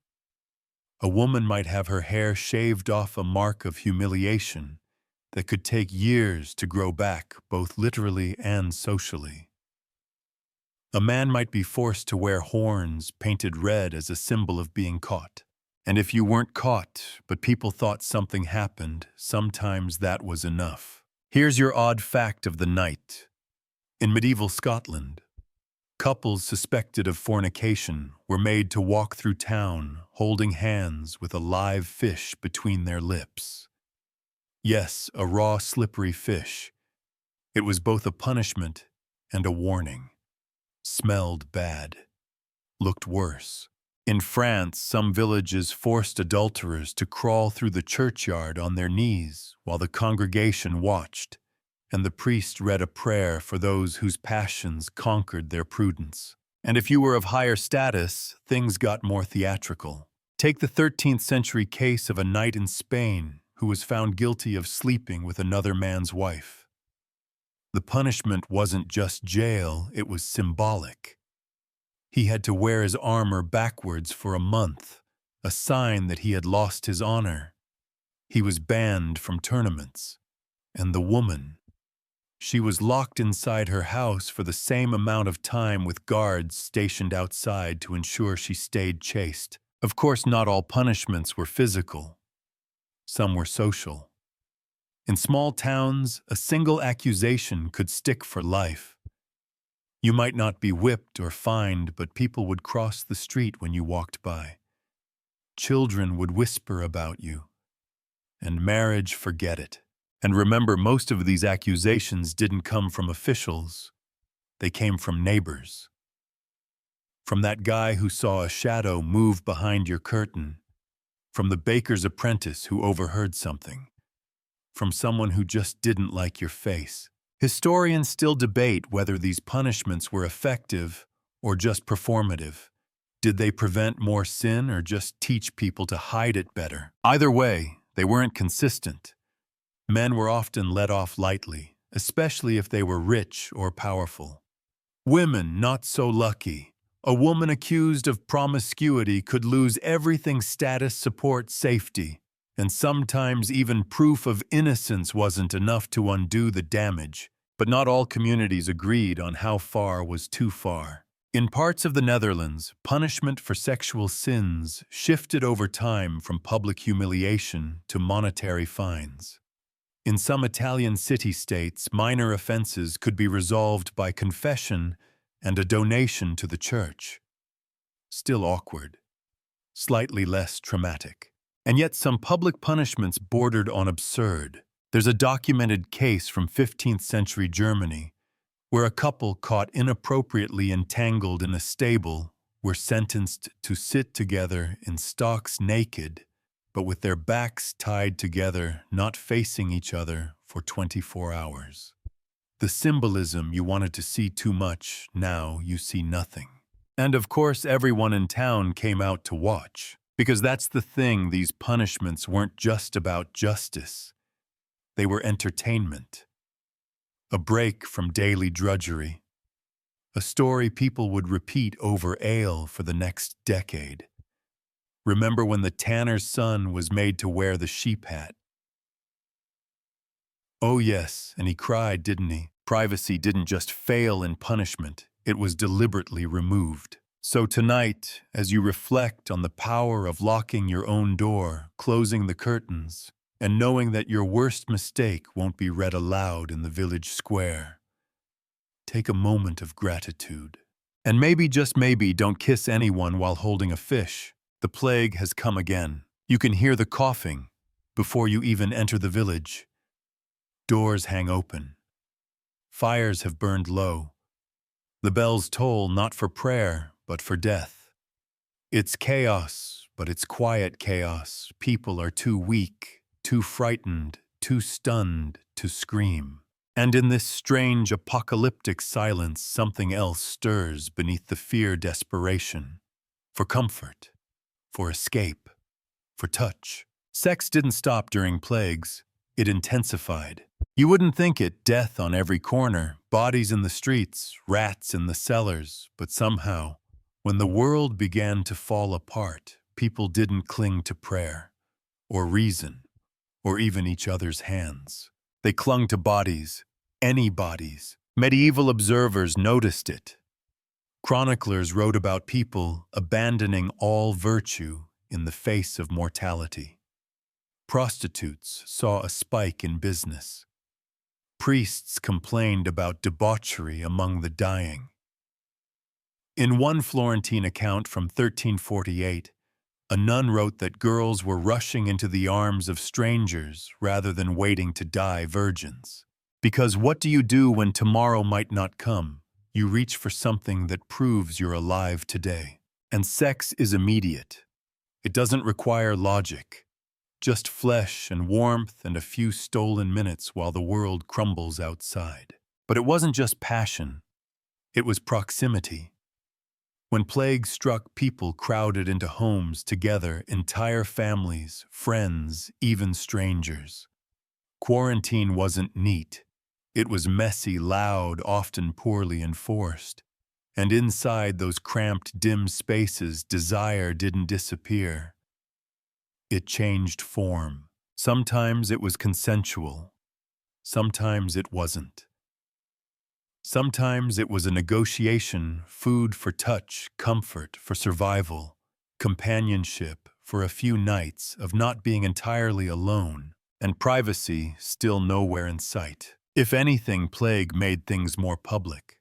Speaker 1: A woman might have her hair shaved off, a mark of humiliation that could take years to grow back, both literally and socially. A man might be forced to wear horns painted red as a symbol of being caught. And if you weren't caught, but people thought something happened, sometimes that was enough. Here's your odd fact of the night. In medieval Scotland, couples suspected of fornication were made to walk through town holding hands with a live fish between their lips. Yes, a raw, slippery fish. It was both a punishment and a warning. Smelled bad. Looked worse. In France, some villages forced adulterers to crawl through the churchyard on their knees while the congregation watched, and the priest read a prayer for those whose passions conquered their prudence. And if you were of higher status, things got more theatrical. Take the 13th century case of a knight in Spain who was found guilty of sleeping with another man's wife. The punishment wasn't just jail, it was symbolic. He had to wear his armor backwards for a month, a sign that he had lost his honor. He was banned from tournaments. And the woman, she was locked inside her house for the same amount of time with guards stationed outside to ensure she stayed chaste. Of course, not all punishments were physical. Some were social. In small towns, a single accusation could stick for life. You might not be whipped or fined, but people would cross the street when you walked by. Children would whisper about you. And marriage, forget it. And remember, most of these accusations didn't come from officials. They came from neighbors. From that guy who saw a shadow move behind your curtain. From the baker's apprentice who overheard something. From someone who just didn't like your face. Historians still debate whether these punishments were effective or just performative. Did they prevent more sin or just teach people to hide it better? Either way, they weren't consistent. Men were often let off lightly, especially if they were rich or powerful. Women, not so lucky. A woman accused of promiscuity could lose everything: status, support, safety. And sometimes even proof of innocence wasn't enough to undo the damage. But not all communities agreed on how far was too far. In parts of the Netherlands, punishment for sexual sins shifted over time from public humiliation to monetary fines. In some Italian city-states, minor offenses could be resolved by confession and a donation to the church. Still awkward, slightly less traumatic. And yet some public punishments bordered on absurd. There's a documented case from 15th century Germany where a couple caught inappropriately entangled in a stable were sentenced to sit together in stocks naked, but with their backs tied together, not facing each other, for 24 hours. The symbolism you wanted to see too much, now you see nothing. And of course, everyone in town came out to watch. Because that's the thing, these punishments weren't just about justice. They were entertainment. A break from daily drudgery. A story people would repeat over ale for the next decade. Remember when the tanner's son was made to wear the sheep hat? Oh yes, and he cried, didn't he? Privacy didn't just fail in punishment, it was deliberately removed. So tonight, as you reflect on the power of locking your own door, closing the curtains, and knowing that your worst mistake won't be read aloud in the village square, take a moment of gratitude. And maybe, just maybe, don't kiss anyone while holding a fish. The plague has come again. You can hear the coughing before you even enter the village. Doors hang open. Fires have burned low. The bells toll not for prayer, but for death. It's chaos, but it's quiet chaos. People are too weak, too frightened, too stunned to scream. And in this strange apocalyptic silence, something else stirs beneath the fear desperation. For comfort, for escape, for touch. Sex didn't stop during plagues. It intensified. You wouldn't think it, death on every corner, bodies in the streets, rats in the cellars, but somehow, when the world began to fall apart, people didn't cling to prayer, or reason, or even each other's hands. They clung to bodies, any bodies. Medieval observers noticed it. Chroniclers wrote about people abandoning all virtue in the face of mortality. Prostitutes saw a spike in business. Priests complained about debauchery among the dying. In one Florentine account from 1348, a nun wrote that girls were rushing into the arms of strangers rather than waiting to die virgins. Because what do you do when tomorrow might not come? You reach for something that proves you're alive today. And sex is immediate. It doesn't require logic. Just flesh and warmth and a few stolen minutes while the world crumbles outside. But it wasn't just passion. It was proximity. When plague struck, people crowded into homes together, entire families, friends, even strangers. Quarantine wasn't neat. It was messy, loud, often poorly enforced. And inside those cramped, dim spaces, desire didn't disappear. It changed form. Sometimes it was consensual. Sometimes it wasn't. Sometimes it was a negotiation, food for touch, comfort for survival, companionship for a few nights of not being entirely alone, and privacy still nowhere in sight. If anything, plague made things more public.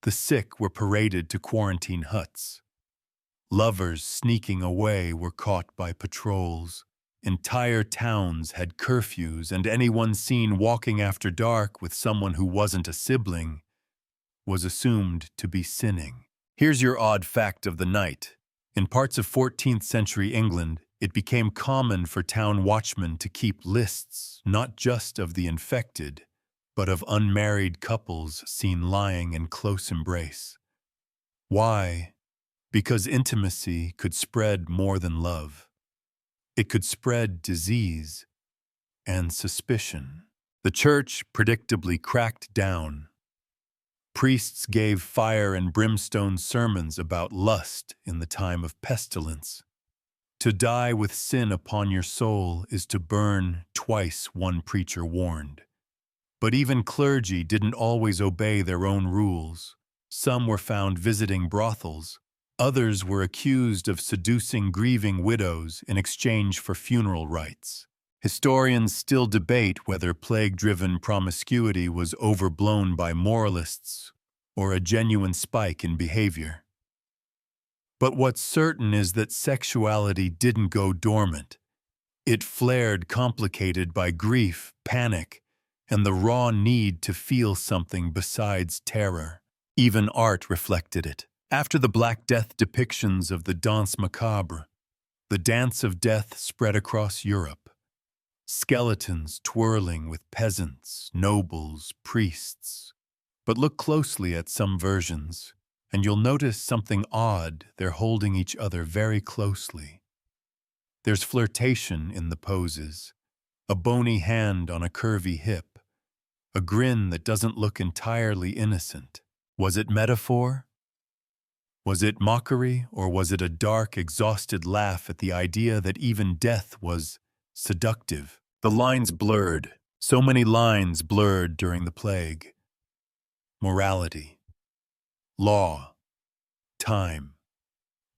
Speaker 1: The sick were paraded to quarantine huts. Lovers sneaking away were caught by patrols. Entire towns had curfews, and anyone seen walking after dark with someone who wasn't a sibling was assumed to be sinning. Here's your odd fact of the night. In parts of 14th century England, it became common for town watchmen to keep lists, not just of the infected, but of unmarried couples seen lying in close embrace. Why? Because intimacy could spread more than love. It could spread disease and suspicion. The church predictably cracked down. Priests gave fire and brimstone sermons about lust in the time of pestilence. To die with sin upon your soul is to burn twice, one preacher warned. But even clergy didn't always obey their own rules. Some were found visiting brothels. Others were accused of seducing grieving widows in exchange for funeral rites. Historians still debate whether plague-driven promiscuity was overblown by moralists or a genuine spike in behavior. But what's certain is that sexuality didn't go dormant. It flared, complicated by grief, panic, and the raw need to feel something besides terror. Even art reflected it. After the Black Death depictions of the Danse Macabre, the dance of death spread across Europe. Skeletons twirling with peasants, nobles, priests. But look closely at some versions, and you'll notice something odd. They're holding each other very closely. There's flirtation in the poses, a bony hand on a curvy hip, a grin that doesn't look entirely innocent. Was it metaphor? Was it mockery, or was it a dark, exhausted laugh at the idea that even death was seductive? The lines blurred. So many lines blurred during the plague. Morality. Law. Time.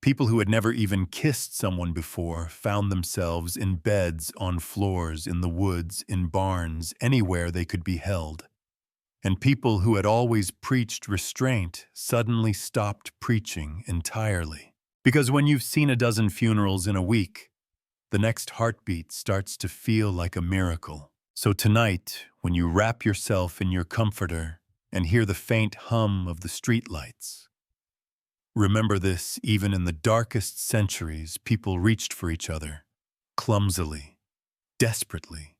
Speaker 1: People who had never even kissed someone before found themselves in beds, on floors, in the woods, in barns, anywhere they could be held. and people who had always preached restraint suddenly stopped preaching entirely. Because when you've seen a dozen funerals in a week, the next heartbeat starts to feel like a miracle. So tonight, when you wrap yourself in your comforter and hear the faint hum of the streetlights, remember this: even in the darkest centuries, people reached for each other, clumsily, desperately,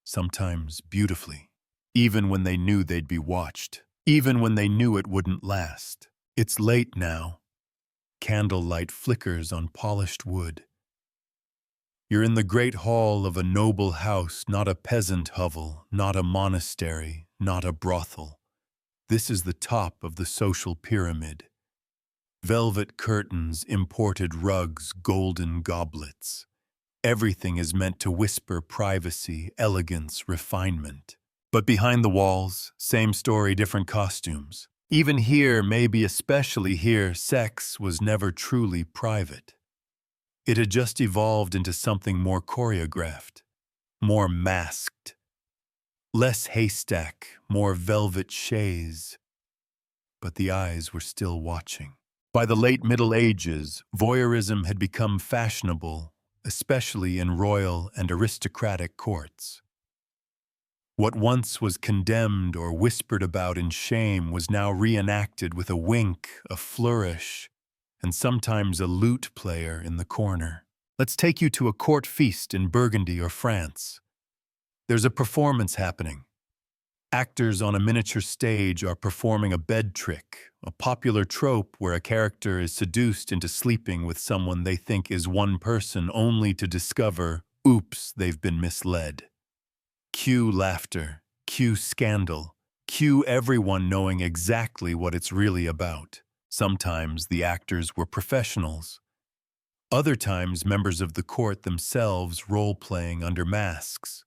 Speaker 1: sometimes beautifully, even when they knew they'd be watched, even when they knew it wouldn't last. It's late now. Candlelight flickers on polished wood. You're in the great hall of a noble house, not a peasant hovel, not a monastery, not a brothel. This is the top of the social pyramid. Velvet curtains, imported rugs, golden goblets. Everything is meant to whisper privacy, elegance, refinement. But behind the walls, same story, different costumes. Even here, maybe especially here, sex was never truly private. It had just evolved into something more choreographed, more masked, less haystack, more velvet chaise. But the eyes were still watching. By the late Middle Ages, voyeurism had become fashionable, especially in royal and aristocratic courts. What once was condemned or whispered about in shame was now reenacted with a wink, a flourish, and sometimes a lute player in the corner. Let's take you to a court feast in Burgundy or France. There's a performance happening. Actors on a miniature stage are performing a bed trick, a popular trope where a character is seduced into sleeping with someone they think is one person only to discover, oops, they've been misled. Cue laughter, cue scandal, cue everyone knowing exactly what it's really about. Sometimes the actors were professionals. Other times members of the court themselves role-playing under masks.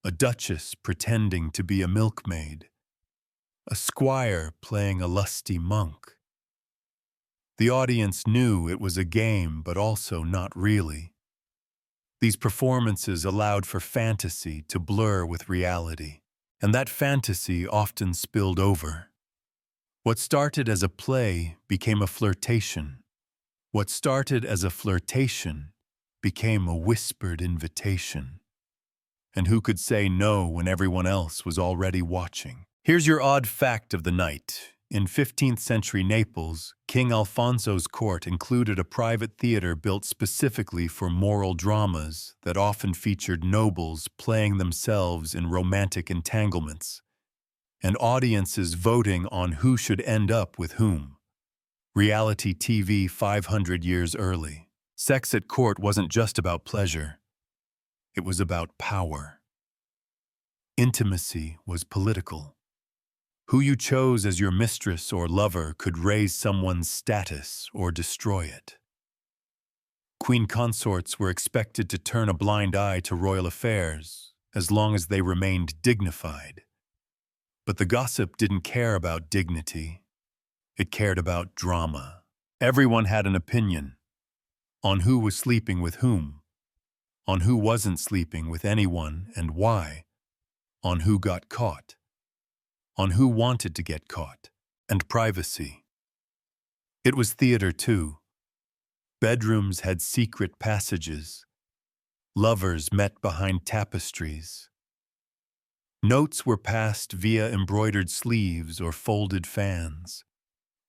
Speaker 1: A duchess pretending to be a milkmaid. A squire playing a lusty monk. The audience knew it was a game, but also not really. These performances allowed for fantasy to blur with reality, and that fantasy often spilled over. What started as a play became a flirtation. What started as a flirtation became a whispered invitation. And who could say no when everyone else was already watching? Here's your odd fact of the night. In 15th century Naples, King Alfonso's court included a private theater built specifically for moral dramas that often featured nobles playing themselves in romantic entanglements, and audiences voting on who should end up with whom. Reality TV 500 years early. Sex at court wasn't just about pleasure. It was about power. Intimacy was political. Who you chose as your mistress or lover could raise someone's status or destroy it. Queen consorts were expected to turn a blind eye to royal affairs as long as they remained dignified. But the gossip didn't care about dignity. It cared about drama. Everyone had an opinion on who was sleeping with whom, on who wasn't sleeping with anyone and why, on who got caught, on who wanted to get caught, and privacy. It was theater too. Bedrooms had secret passages. Lovers met behind tapestries. Notes were passed via embroidered sleeves or folded fans.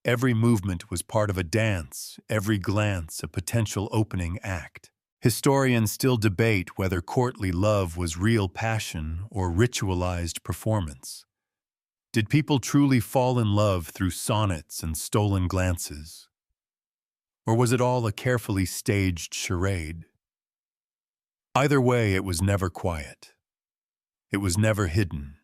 Speaker 1: Every movement was part of a dance, every glance a potential opening act. Historians still debate whether courtly love was real passion or ritualized performance. Did people truly fall in love through sonnets and stolen glances? Or was it all a carefully staged charade? Either way, it was never quiet. It was never hidden.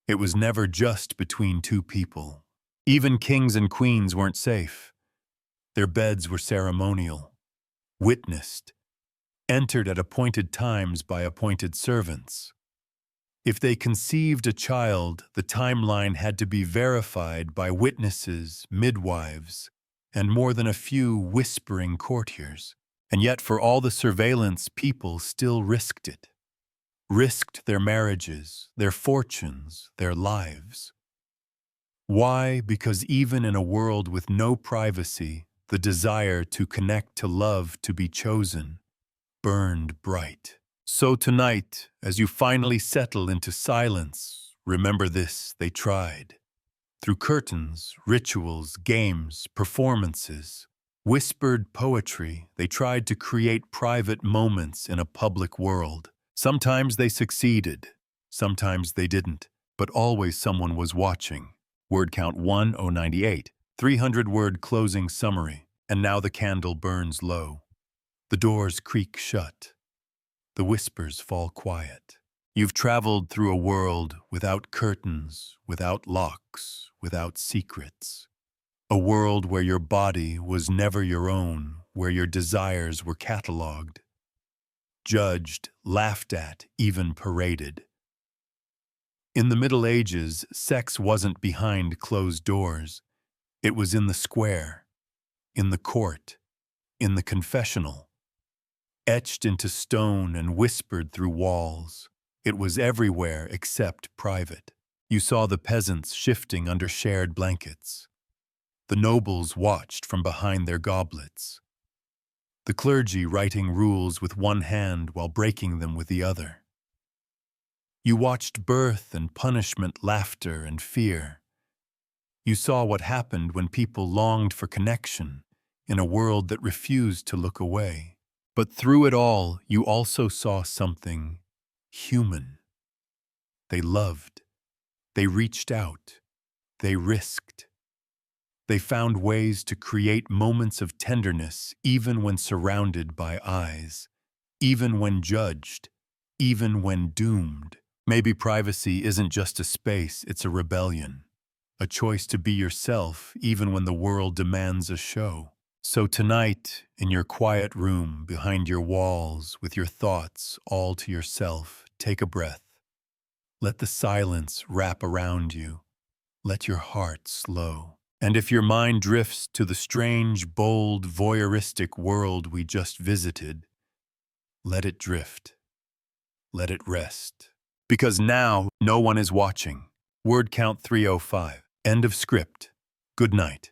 Speaker 1: It was never just between two people. Even kings and queens weren't safe. Their beds were ceremonial, witnessed, entered at appointed times by appointed servants. If they conceived a child, the timeline had to be verified by witnesses, midwives, and more than a few whispering courtiers. And yet, for all the surveillance, people still risked it. Risked their marriages, their fortunes, their lives. Why? Because even in a world with no privacy, the desire to connect, to love, to be chosen, burned bright. So tonight, as you finally settle into silence, remember this: they tried. Through curtains, rituals, games, performances, whispered poetry, they tried to create private moments in a public world. Sometimes they succeeded, sometimes they didn't, but always someone was watching. Word count 1098, 300-word closing summary, and now the candle burns low. The doors creak shut. The whispers fall quiet. You've traveled through a world without curtains, without locks, without secrets. A world where your body was never your own, where your desires were catalogued, judged, laughed at, even paraded. In the Middle Ages, sex wasn't behind closed doors. It was in the square, in the court, in the confessional. Etched into stone and whispered through walls. It was everywhere except private. You saw the peasants shifting under shared blankets. The nobles watched from behind their goblets. The clergy writing rules with one hand while breaking them with the other. You watched birth and punishment, laughter and fear. You saw what happened when people longed for connection in a world that refused to look away. But through it all, you also saw something human. They loved. They reached out. They risked. They found ways to create moments of tenderness even when surrounded by eyes, even when judged, even when doomed. Maybe privacy isn't just a space, it's a rebellion. A choice to be yourself even when the world demands a show. So tonight, in your quiet room, behind your walls, with your thoughts all to yourself, take a breath. Let the silence wrap around you. Let your heart slow. And if your mind drifts to the strange, bold, voyeuristic world we just visited, let it drift. Let it rest. Because now, no one is watching. Word count 305. End of script. Good night.